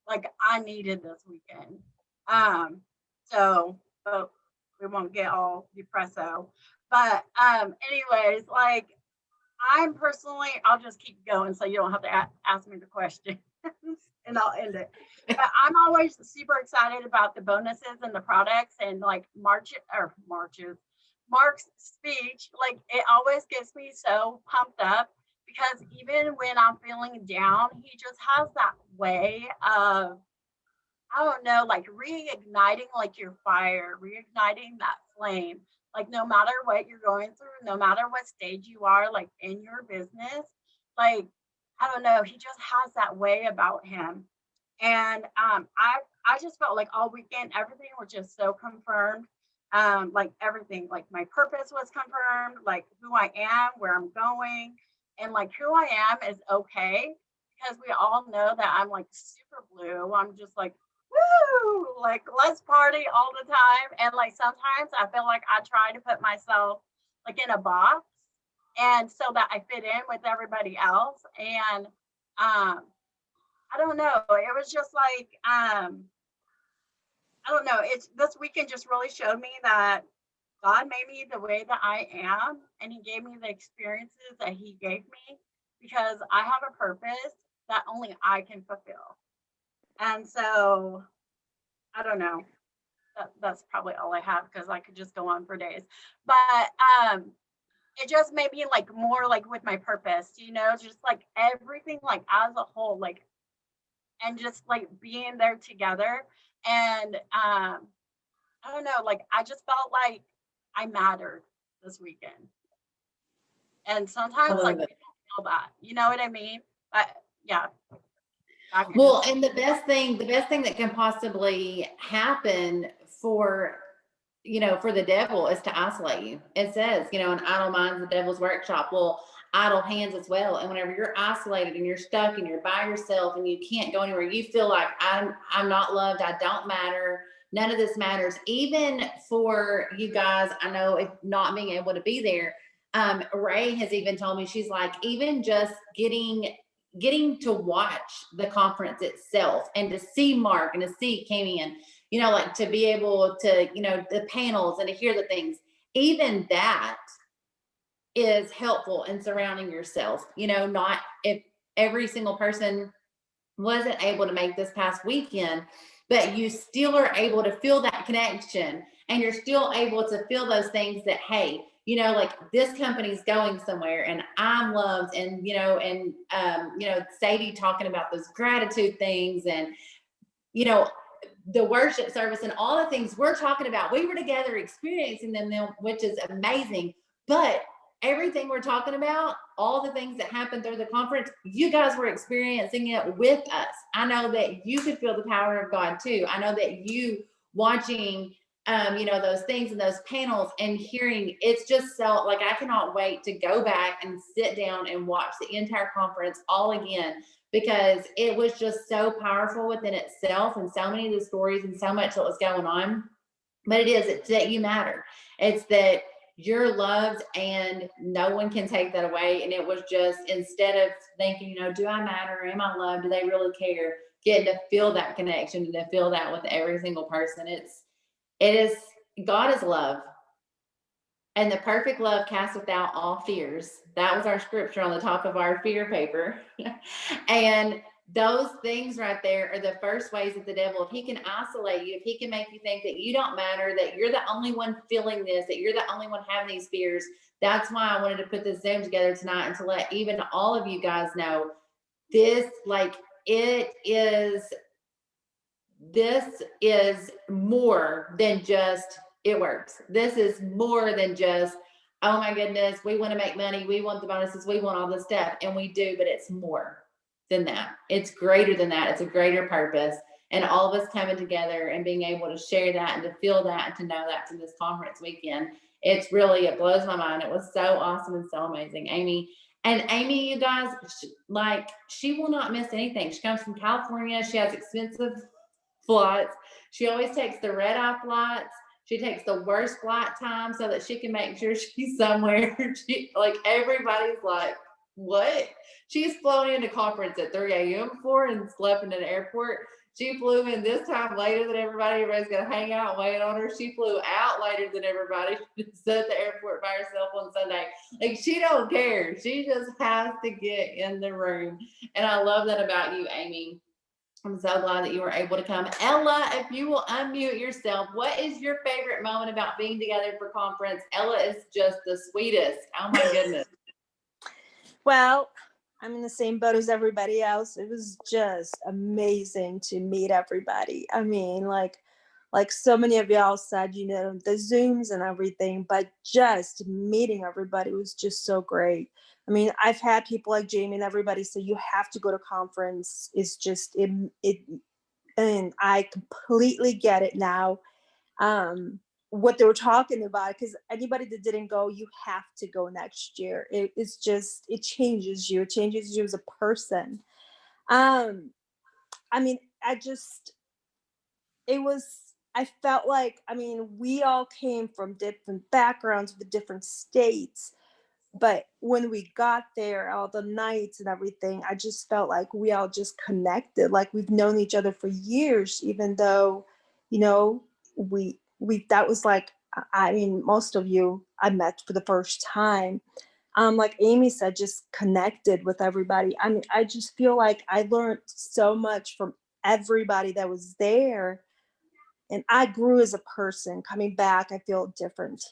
like I needed this weekend. Um, so but we won't get all depresso. But anyways, like I'm personally, I'll just keep going so you don't have to ask me the question and I'll end it. But I'm always super excited about the bonuses and the products, and like Mark's speech, like it always gets me so pumped up because even when I'm feeling down, he just has that way of, I don't know, like reigniting like your fire, reigniting that flame. Like no matter what you're going through, no matter what stage you are, like in your business, like I don't know, he just has that way about him. And I just felt like all weekend everything was just so confirmed. Like everything, like my purpose was confirmed, like who I am, where I'm going, and like who I am is okay, because we all know that I'm like super blue. I'm just like woo, like let's party all the time. And like sometimes I feel like I try to put myself like in a box and so that I fit in with everybody else. And I don't know. It was just like I don't know. It's this weekend just really showed me that God made me the way that I am, and He gave me the experiences that He gave me because I have a purpose that only I can fulfill. And so I don't know. That's probably all I have because I could just go on for days. But it just made me like more like with my purpose, you know, just like everything like as a whole, like and just like being there together. And I don't know, like I just felt like I mattered this weekend. And I sometimes like love we it. don't feel that, you know what I mean? But yeah, back in Well, and the best thing that can possibly happen for, for the devil is to isolate you. It says, an idle mind's the devil's workshop. Well, idle hands as well. And whenever you're isolated and you're stuck and you're by yourself and you can't go anywhere, you feel like I'm not loved. I don't matter. None of this matters. Even for you guys, I know if not being able to be there, Ray has even told me, she's like, even just getting to watch the conference itself and to see Mark and to see Kimmy and, like to be able to, the panels and to hear the things, even that is helpful in surrounding yourself. Not if every single person wasn't able to make this past weekend, but you still are able to feel that connection and you're still able to feel those things that, hey, like this company's going somewhere and I'm loved, and, Sadie talking about those gratitude things and, the worship service and all the things we're talking about, we were together experiencing them, which is amazing. But everything we're talking about, all the things that happened through the conference, you guys were experiencing it with us. I know that you could feel the power of God too. I know that you watching, those things and those panels and hearing, it's just so like, I cannot wait to go back and sit down and watch the entire conference all again, because it was just so powerful within itself and so many of the stories and so much that was going on. But it's that you matter. It's that you're loved and no one can take that away. And it was just, instead of thinking, do I matter? Am I loved? Do they really care? Getting to feel that connection and to feel that with every single person. God is love. And the perfect love casteth out all fears. That was our scripture on the top of our fear paper. And those things right there are the first ways that the devil, if he can isolate you, if he can make you think that you don't matter, that you're the only one feeling this, that you're the only one having these fears. That's why I wanted to put this Zoom together tonight and to let even all of you guys know this, this is more than just it works. This is more than just, oh my goodness, we want to make money, we want the bonuses, we want all this stuff, and we do, but it's more than that. It's greater than that. It's a greater purpose. And all of us coming together and being able to share that and to feel that and to know that from this conference weekend, it blows my mind. It was so awesome and so amazing. Amy, you guys, she will not miss anything. She comes from California. She has expensive flights. She always takes the red-eye flights. She takes the worst flight time so that she can make sure she's somewhere. Everybody's like, what? She's flown into conference at 3 a.m. before and slept in an airport. She flew in this time later than everybody. Everybody's going to hang out and wait on her. She flew out later than everybody. She's at the airport by herself on Sunday. She don't care. She just has to get in the room. And I love that about you, Amy. I'm so glad that you were able to come. Ella, if you will unmute yourself, what is your favorite moment about being together for conference? Ella is just the sweetest. Oh my goodness. Well, I'm in the same boat as everybody else. It was just amazing to meet everybody. I mean, like so many of y'all said, the Zooms and everything, but just meeting everybody was just so great. I mean, I've had people like Jamie and everybody say, you have to go to conference. It's just, and I completely get it now. What they were talking about, because anybody that didn't go, you have to go next year. It changes you. It changes you as a person. I mean, I felt like, we all came from different backgrounds with different states. But when we got there, all the nights and everything, I just felt like we all just connected, like we've known each other for years, even though, that was like, most of you I met for the first time. Like Amy said, just connected with everybody. I mean, I just feel like I learned so much from everybody that was there. And I grew as a person. Coming back, I feel different.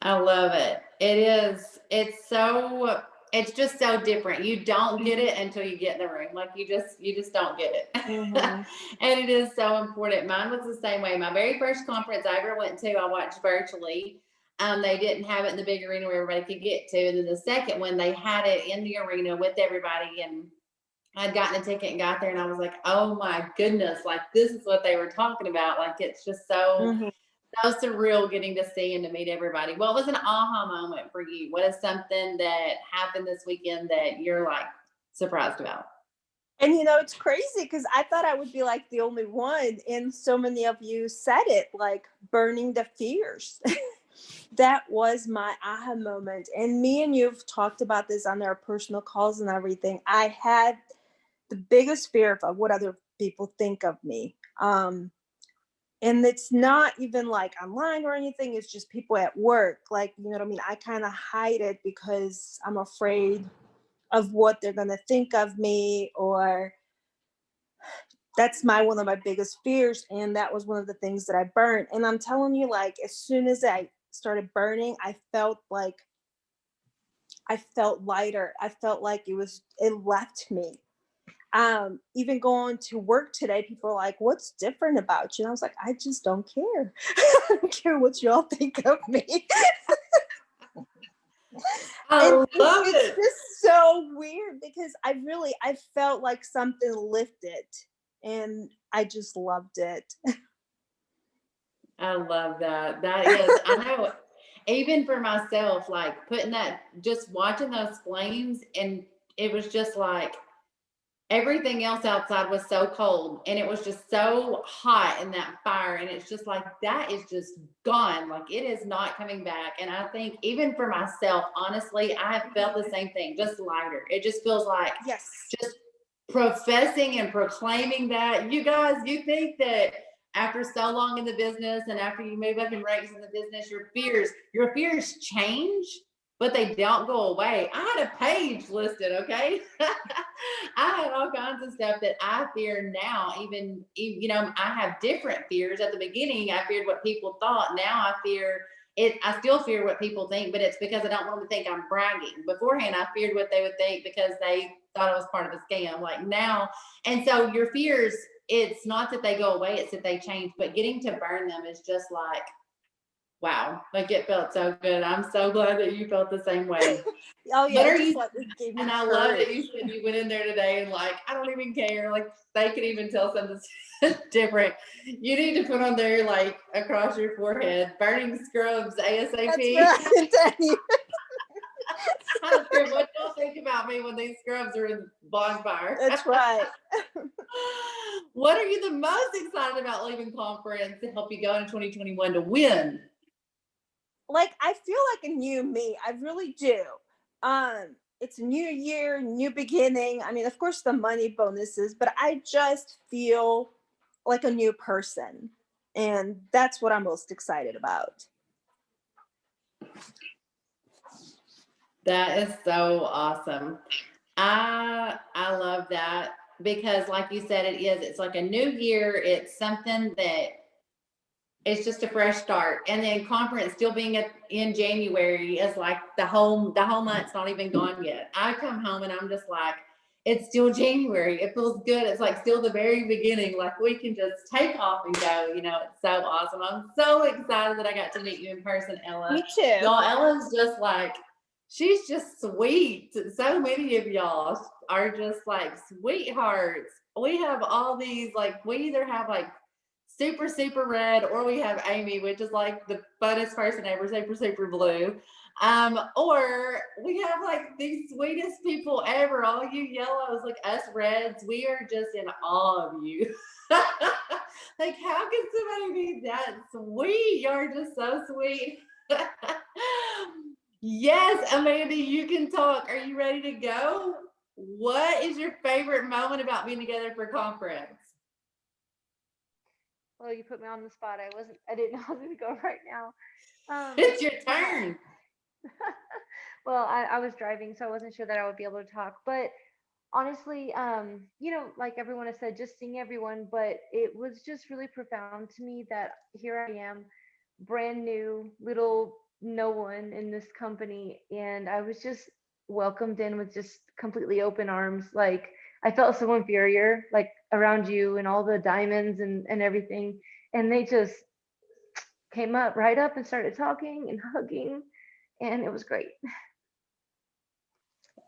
I love it. It's so it's just so different. You don't get it until you get in the room. Like you just don't get it. Mhm. And it is so important. Mine was the same way. My very first conference I ever went to, I watched virtually. They didn't have it in the big arena where everybody could get to. And then the second one, they had it in the arena with everybody. And I'd gotten a ticket and got there, and I was like, oh my goodness, like this is what they were talking about. Like it's just so Mhm. so surreal getting to see and to meet everybody. What was an aha moment for you? What is something that happened this weekend that you're like surprised about? And it's crazy because I thought I would be like the only one, and so many of you said it, like burning the fears. That was my aha moment. And me and you've talked about this on our personal calls and everything. I had the biggest fear of what other people think of me. And it's not even like online or anything, it's just people at work. Like, you know what I mean? I kind of hide it because I'm afraid of what they're gonna think of me, or that's one of my biggest fears. And that was one of the things that I burnt. And I'm telling you, like, as soon as I started burning, I felt lighter. I felt like it left me. Even going to work today, people are like, what's different about you? And I was like, I just don't care. I don't care what y'all think of me. I And love it's it. just so weird because I felt like something lifted, and I just loved it. I love that. That is, I know, even for myself, like putting that, just watching those flames, and it was just like everything else outside was so cold and it was just so hot in that fire. And it's just like, that is just gone. Like it is not coming back. And I think even for myself, honestly, I have felt the same thing, just lighter. It just feels like Yes. just professing and proclaiming that. You guys, you think that after so long in the business and after you move up in ranks in the business, your fears change, but they don't go away. I had a page listed, okay? I had all kinds of stuff that I fear now. Even, I have different fears. At the beginning, I feared what people thought. Now I fear it. I still fear what people think, but it's because I don't want them to think I'm bragging. Beforehand, I feared what they would think because they thought I was part of a scam. Like now, and so your fears, it's not that they go away, it's that they change. But getting to burn them is just like, wow, like it felt so good. I'm so glad that you felt the same way. Oh yeah, What are just you? like it gave me And I love that courage. you said you went in there today and like, I don't even care. Like they can even tell something different. You need to put on there like across your forehead, burning scrubs ASAP. That's right. I'm telling you. I don't care what y'all think about me when these scrubs are in bonfire. That's right. What are you the most excited about leaving conference to help you go into 2021 to win? Like I feel like a new me. I really do. It's a new year, new beginning. I mean, of course the money bonuses, but I just feel like a new person. And that's what I'm most excited about. That is so awesome. I love that because like you said, it's like a new year. It's something that it's just a fresh start. And then conference still being in January is like the whole month's not even gone yet. I come home and I'm just like, it's still January. It feels good. It's like still the very beginning. Like we can just take off and go. It's so awesome. I'm so excited that I got to meet you in person, Ella. Me too. Y'all, Ella's just like, she's just sweet. So many of y'all are just like sweethearts. We have all these, like, we either have like super, super red, or we have Amy, which is like the funnest person ever, super, super blue. Or we have like the sweetest people ever. All you yellows, like us reds, we are just in awe of you. Like, how can somebody be that sweet? You're just so sweet. Yes, Amanda, you can talk. Are you ready to go? What is your favorite moment about being together for conference? Well, you put me on the spot. I didn't know I was gonna go right now. It's your Yeah. turn. Well, I was driving, so I wasn't sure that I would be able to talk. But honestly, like everyone has said, just seeing everyone, but it was just really profound to me that here I am, brand new, little no one in this company, and I was just welcomed in with just completely open arms. Like I felt so inferior, like around you and all the diamonds and everything. And they just came up right up and started talking and hugging, and it was great.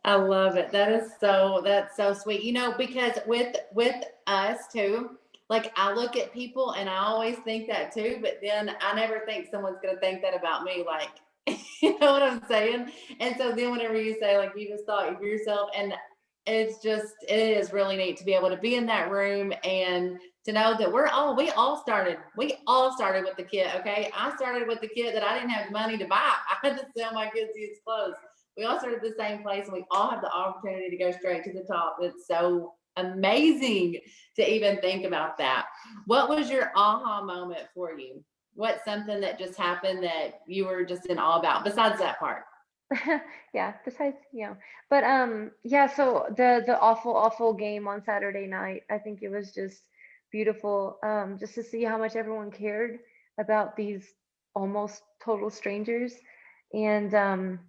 I love it. That's so sweet. You know, because with us too, like I look at people and I always think that too, but then I never think someone's gonna think that about me. Like, you know what I'm saying? And so then whenever you say like you just thought of yourself, and it is really neat to be able to be in that room and to know that we all started with the kit. Okay. I started with the kit that I didn't have money to buy. I had to sell my kids these clothes. We all started at the same place and we all have the opportunity to go straight to the top. It's so amazing to even think about that. What was your aha moment for you? What's something that just happened that you were just in awe about besides that part? Yeah, besides, but yeah, so the awful game on Saturday night, I think it was just beautiful, just to see how much everyone cared about these almost total strangers, and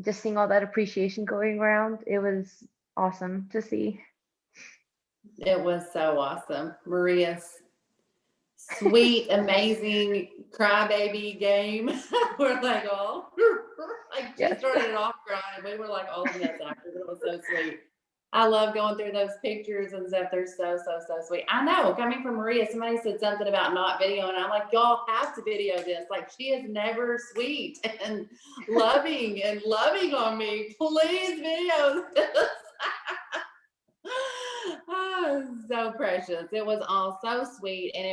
just seeing all that appreciation going around, it was awesome to see. It was so awesome. Maria's sweet, amazing crybaby game. We're like, oh, like she Yes. started it off crying. We were like all of us after. It was so sweet. I love going through those pictures and stuff. They're so sweet. I know, coming from Maria, somebody said something about not videoing. I'm like, y'all have to video this. Like, she is never sweet and loving on me. Please video this. Oh, so precious. It was all so sweet, and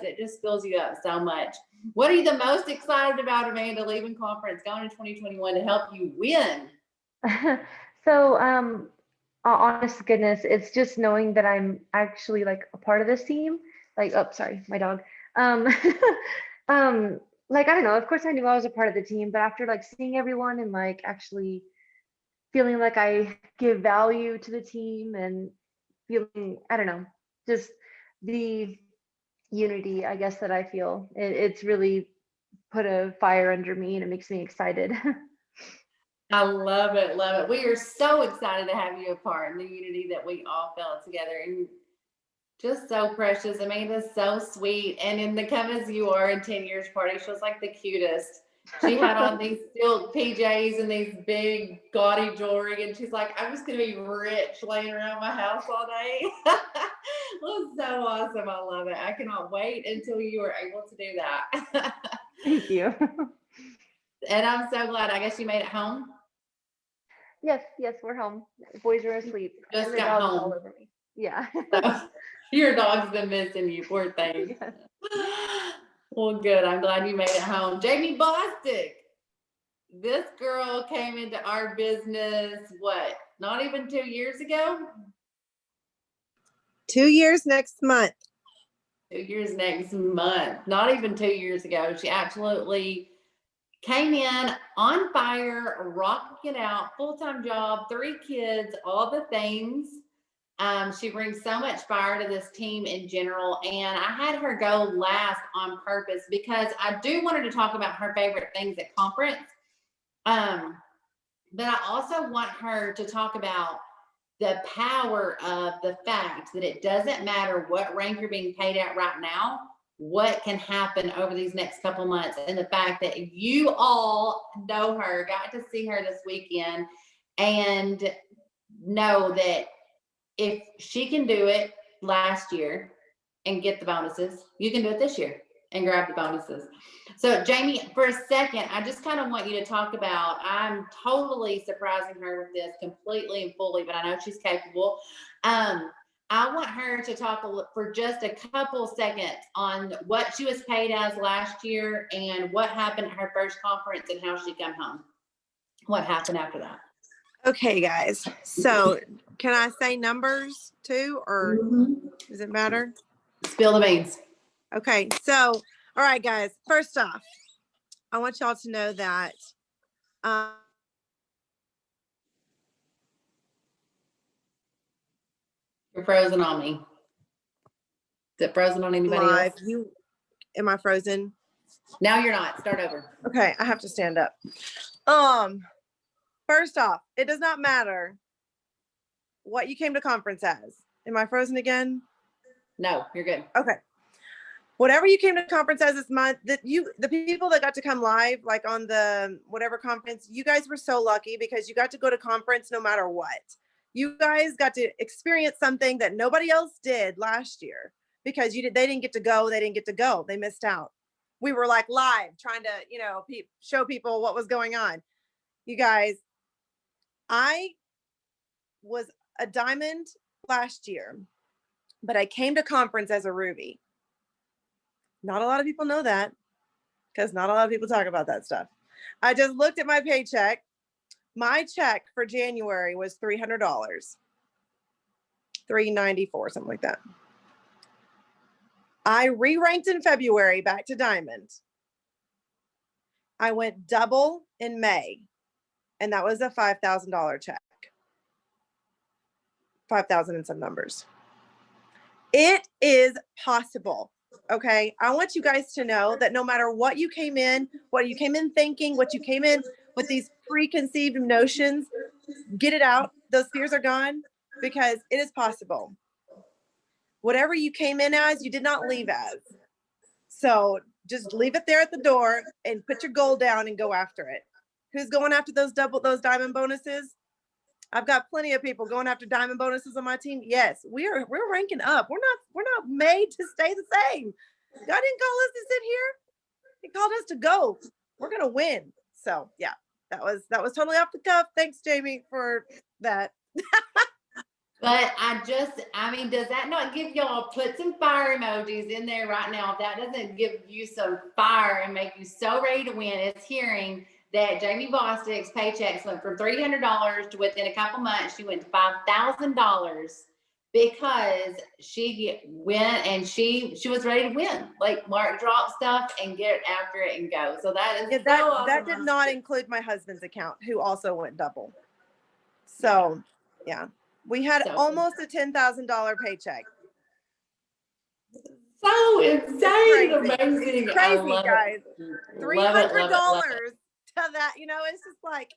it just fills you up so much. What are you the most excited about, Amanda, leaving conference, going to 2021 to help you win? So, honest to goodness, it's just knowing that I'm actually like a part of this team. Like, oh, sorry, my dog. Like, I don't know, of course I knew I was a part of the team, but after like seeing everyone and like actually feeling like I give value to the team and feeling, I don't know, just the unity, I guess, that I feel, it's really put a fire under me and it makes me excited. I love it. Love it. We are so excited to have you a part in the unity that we all felt together, and just so precious. Amanda's so sweet. And in the Come As You Are in 10 Years party, she was like the cutest. She had on these silk PJs and these big gaudy jewelry. And she's like, I'm just going to be rich laying around my house all day. It was so awesome. I love it. I cannot wait until you are able to do that. Thank you. And I'm so glad. I guess you made it home. Yes, we're home. The boys are asleep. Just and the got dog's home. all over me. Yeah. So, your dog's been missing you, poor thing. Yes. Well, good. I'm glad you made it home. Jamie Bostic. This girl came into our business, what, not even 2 years ago? 2 years next month. 2 years next month. Not even 2 years ago. She absolutely came in on fire, rocking it out, full-time job, 3 kids, all the things. She brings so much fire to this team in general. And I had her go last on purpose because I do want her to talk about her favorite things at conference. But I also want her to talk about the power of the fact that it doesn't matter what rank you're being paid at right now, what can happen over these next couple months. And the fact that you all know her, got to see her this weekend, and know that if she can do it last year and get the bonuses, you can do it this year and grab the bonuses. So Jamie, for a second, I just kind of want you to talk about, I'm totally surprising her with this completely and fully, but I know she's capable. I want her to talk for just a couple seconds on what she was paid as last year and what happened at her first conference and how she came home. What happened after that? Okay, guys. So can I say numbers too, or does it matter? Spill the beans. Okay. So, all right, guys. First off, I want y'all to know that You're frozen on me. Is it frozen on anybody live. else? Am I frozen? Now you're not. Start over. Okay, I have to stand up. First off, it does not matter what you came to conference as. Am I frozen again? No, you're good. Okay. Whatever you came to conference as this month, the people that got to come live, like on the whatever conference, you guys were so lucky because you got to go to conference no matter what. You guys got to experience something that nobody else did last year because they didn't get to go. They didn't get to go. They missed out. We were like live trying to, show people what was going on. You guys, I was a diamond last year, but I came to conference as a ruby. Not a lot of people know that because not a lot of people talk about that stuff. I just looked at my paycheck. My check for January was $300, $394, something like that. I re-ranked in February back to diamond. I went double in May, and that was a $5,000 check. 5,000 and some numbers. It is possible. Okay. I want you guys to know that no matter what you came in thinking, what you came in with these preconceived notions, get it out. Those fears are gone because it is possible. Whatever you came in as, you did not leave as. So just leave it there at the door and put your goal down and go after it. Who's going after those diamond bonuses? I've got plenty of people going after diamond bonuses on my team. Yes, we're ranking up. We're not made to stay the same. God didn't call us to sit here. He called us to go. We're gonna win. So yeah, that was totally off the cuff. Thanks, Jamie, for that. But does that not give y'all, put some fire emojis in there right now? If that doesn't give you some fire and make you so ready to win, it's hearing that Jamie Bostic's paychecks went from $300 to within a couple months, she went to $5,000 because she went and she was ready to win. Like Mark dropped stuff and get after it and go. So that is that did not include my husband's account, who also went double. So yeah, we had almost a $10,000 paycheck. So insane, amazing, crazy, guys. $300 to that, it's just like,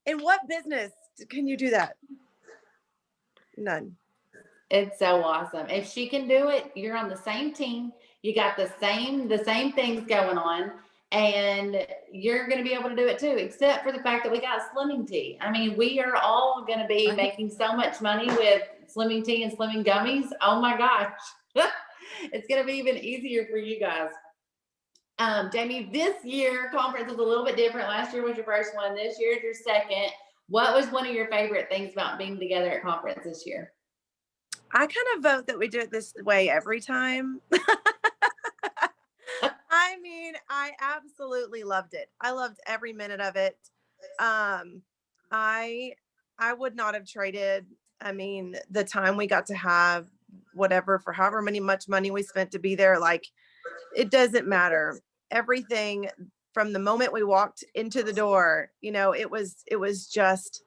in what business can you do that? None. It's so awesome. If she can do it, you're on the same team. You got the same things going on, and you're going to be able to do it too, except for the fact that we got Slimming Tea. I mean, we are all going to be making so much money with Slimming Tea and Slimming Gummies. Oh my gosh. It's going to be even easier for you guys. Jamie, this year conference was a little bit different. Last year was your first one. This year is your second. What was one of your favorite things about being together at conference this year? I kind of vote that we do it this way every time. I mean, I absolutely loved it. I loved every minute of it. I would not have traded, the time we got to have whatever for however much money we spent to be there. Like, it doesn't matter. Everything from the moment we walked into the door, it was just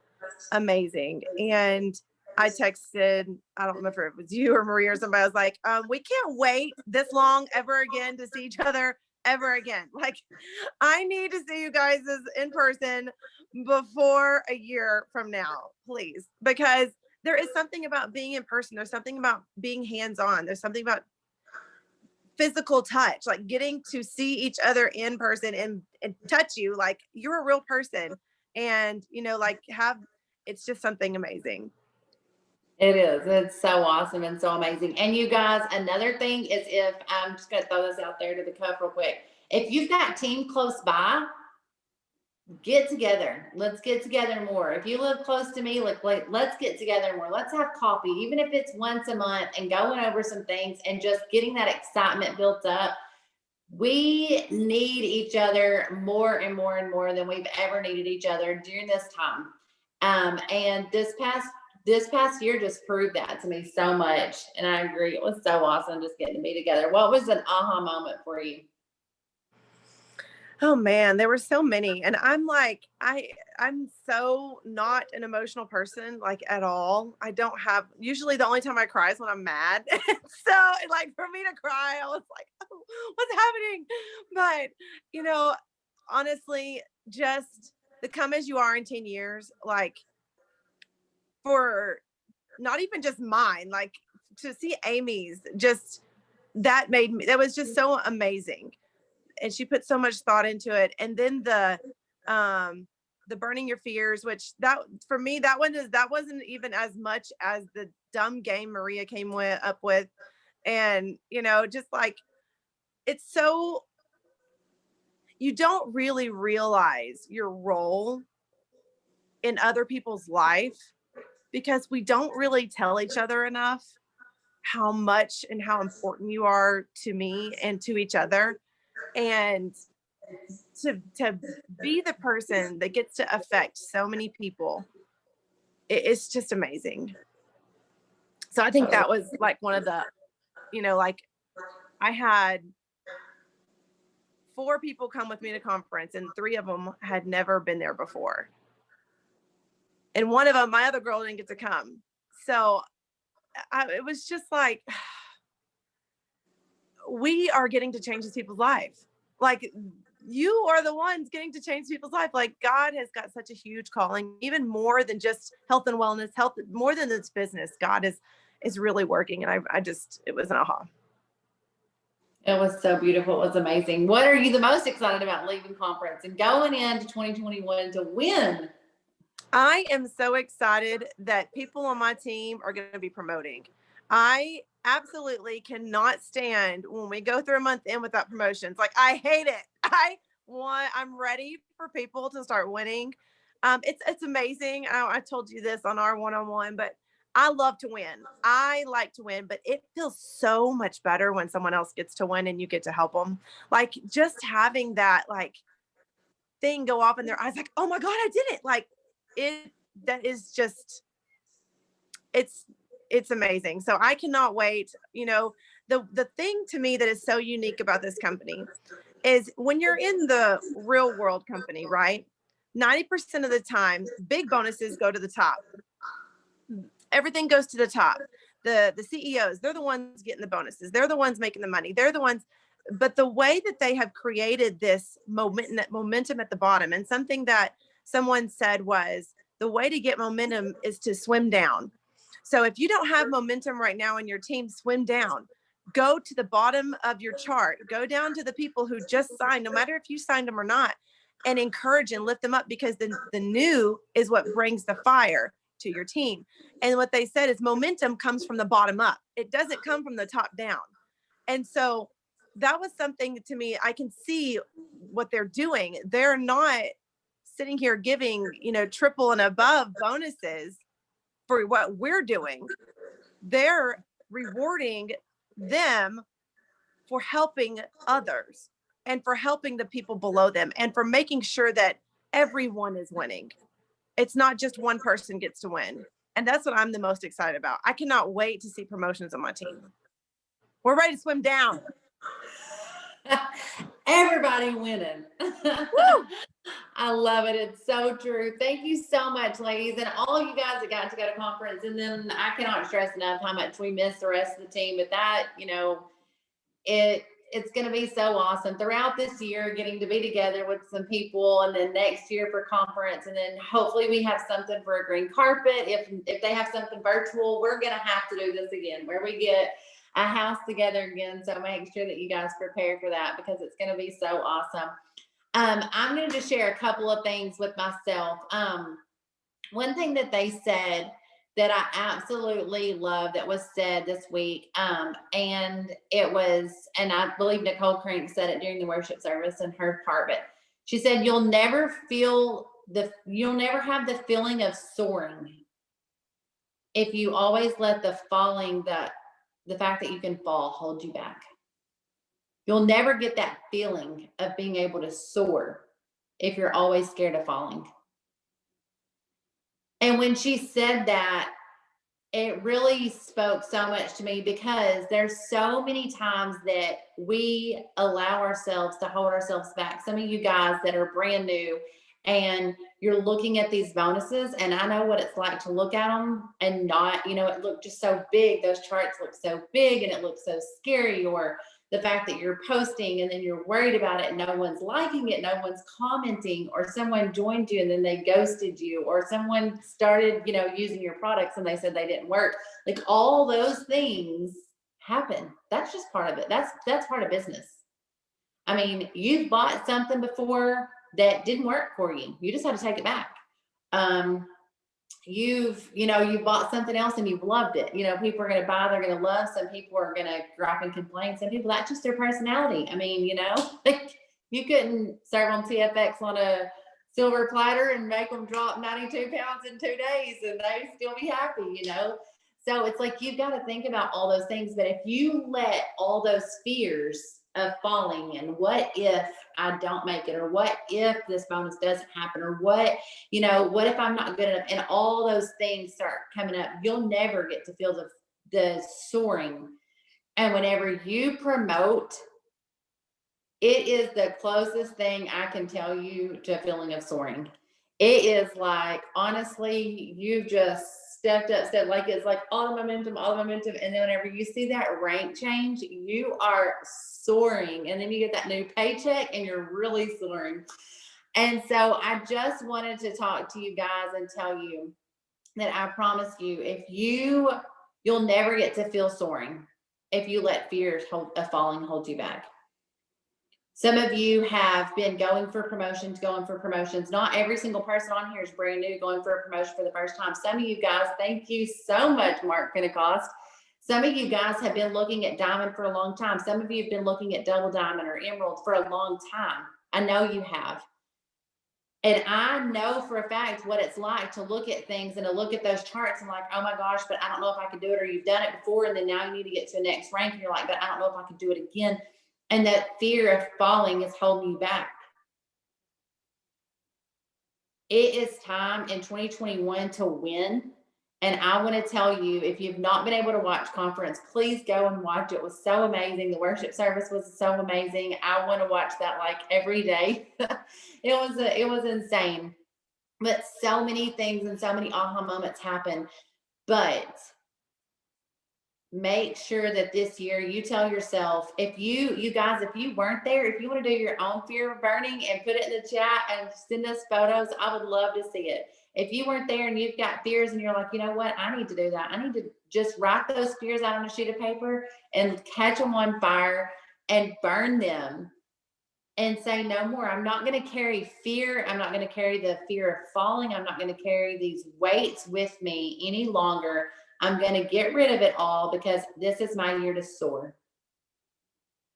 amazing. And I texted, I don't remember if it was you or Maria or somebody. I was like, we can't wait this long ever again to see each other ever again. Like, I need to see you guys in person before a year from now, please, because there is something about being in person. There's something about being hands-on. There's something about physical touch, like getting to see each other in person and touch you like you're a real person, and it's just something amazing. It is. It's so awesome and so amazing. And you guys, another thing is, if I'm just going to throw this out there to the cuff real quick. If you've got team close by, get together. Let's get together more. If you live close to me, let's get together more. Let's have coffee, even if it's once a month, and going over some things and just getting that excitement built up. We need each other more and more and more than we've ever needed each other during this time. And this past year just proved that to me so much. And I agree. It was so awesome just getting to be together. What was an aha moment for you? Oh man, there were so many. And I'm like, I'm so not an emotional person, like, at all. Usually the only time I cry is when I'm mad. So like, for me to cry, I was like, oh, what's happening? But honestly, just the come as you are in 10 years, like for not even just mine, like to see Amy's, just that was just so amazing. And she put so much thought into it. And then the burning your fears, which that for me, that wasn't even as much as the dumb game Maria came up with. And, you know, just like, it's so, you don't really realize your role in other people's life because we don't really tell each other enough how much and how important you are to me and to each other. And to be the person that gets to affect so many people, it's just amazing. So I think that was like one of the, you know, like I had 4 people come with me to conference and 3 of them had never been there before. And one of them, my other girl, didn't get to come. So it was just like, we are getting to change these people's lives. Like, you are the ones getting to change people's life. Like, God has got such a huge calling, even more than just health and wellness, more than this business. God is really working. And it was an aha. It was so beautiful. It was amazing. What are you the most excited about leaving conference and going into 2021 to win? I am so excited that people on my team are going to be promoting. I absolutely cannot stand when we go through a month in without promotions. Like, I hate it. I'm ready for people to start winning. It's amazing. I told you this on our one-on-one, but I love to win. I like to win, but it feels so much better when someone else gets to win and you get to help them. Like, just having that like thing go off in their eyes, like, oh my God, I did it. Like, that is just, it's amazing. So I cannot wait. You know, the thing to me that is so unique about this company is when you're in the real world company, right? 90% of the time, big bonuses go to the top. Everything goes to the top. The CEOs, they're the ones getting the bonuses. They're the ones making the money. They're the ones, but the way that they have created this momentum at the bottom, and something that someone said was, the way to get momentum is to swim down. So if you don't have momentum right now in your team, swim down. Go to the bottom of your chart. Go down to the people who just signed, no matter if you signed them or not, and encourage and lift them up, because the new is what brings the fire to your team. And what they said is momentum comes from the bottom up. It doesn't come from the top down. And so that was something to me. I can see what they're doing. They're not sitting here giving, you know, triple and above bonuses for what we're doing. They're rewarding them for helping others and for helping the people below them and for making sure that everyone is winning. It's not just one person gets to win. And that's what I'm the most excited about. I cannot wait to see promotions on my team. We're ready to swim down. Everybody winning. I love it. It's so true. Thank you so much, ladies, and all you guys that got to go to conference. And then I cannot stress enough how much we miss the rest of the team. But that, you know, it's going to be so awesome throughout this year, getting to be together with some people, and then next year for conference, and then hopefully we have something for a green carpet. If they have something virtual, we're going to have to do this again, where we get a house together again. So make sure that you guys prepare for that, because it's going to be so awesome. I'm going to just share a couple of things with myself. One thing that they said that I absolutely love that was said this week, and it was, and I believe Nicole Crank said it during the worship service in her part, but she said, you'll never have the feeling of soaring if you always let the falling, the fact that you can fall, hold you back. You'll never get that feeling of being able to soar if you're always scared of falling. And when she said that, it really spoke so much to me, because there's so many times that we allow ourselves to hold ourselves back. Some of you guys that are brand new and you're looking at these bonuses, and I know what it's like to look at them and not, you know, it looked just so big. Those charts look so big and it looks so scary, or the fact that you're posting and then you're worried about it and no one's liking it, no one's commenting, or someone joined you and then they ghosted you, or someone started, using your products and they said they didn't work. Like all those things happen. That's just part of it. That's part of business. I mean, you've bought something before that didn't work for you. You just had to take it back. You bought something else and you've loved it. People are going to buy, they're going to love. Some people are going to gripe and complain. Some people, that's just their personality. I mean, like you couldn't serve on TFX on a silver platter and make them drop 92 pounds in 2 days and they still be happy, So it's like, you've got to think about all those things. But if you let all those fears of falling and what if I don't make it, or what if this bonus doesn't happen, or what if I'm not good enough, and all those things start coming up, you'll never get to feel the soaring. And whenever you promote, it is the closest thing I can tell you to a feeling of soaring. It is like, honestly, you've just stepped up, like it's like all the momentum. And then whenever you see that rank change, you are soaring. And then you get that new paycheck and you're really soaring. And so I just wanted to talk to you guys and tell you that I promise you, you'll never get to feel soaring if you let fear of falling hold you back. Some of you have been going for promotions. Not every single person on here is brand new going for a promotion for the first time. Some of you guys, thank you so much, Mark Pentecost. Some of you guys have been looking at diamond for a long time. Some of you have been looking at double diamond or emerald for a long time. I know you have. And I know for a fact what it's like to look at things and to look at those charts and like, oh my gosh, but I don't know if I could do it, or you've done it before and then now you need to get to the next rank and you're like, but I don't know if I could do it again. And that fear of falling is holding you back. It is time in 2021 to win. And I want to tell you, if you've not been able to watch conference, please go and watch it. It was so amazing. The worship service was so amazing. I want to watch that like every day. It was insane. But so many things and so many aha moments happen. But make sure that this year you tell yourself, if you guys, if you weren't there, if you want to do your own fear of burning and put it in the chat and send us photos, I would love to see it. If you weren't there and you've got fears and you're like, you know what, I need to do that. I need to just write those fears out on a sheet of paper and catch them on fire and burn them and say, no more. I'm not going to carry fear. I'm not going to carry the fear of falling. I'm not going to carry these weights with me any longer. I'm going to get rid of it all because this is my year to soar.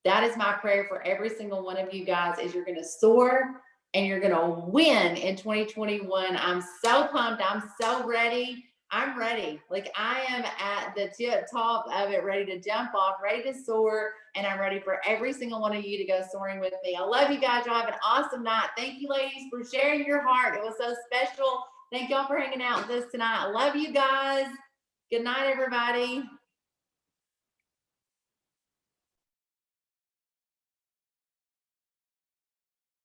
That is my prayer for every single one of you guys, is you're going to soar and you're going to win in 2021. I'm so pumped. I'm so ready. I'm ready. Like I am at the top of it, ready to jump off, ready to soar. And I'm ready for every single one of you to go soaring with me. I love you guys. Y'all have an awesome night. Thank you, ladies, for sharing your heart. It was so special. Thank y'all for hanging out with us tonight. I love you guys. Good night, everybody.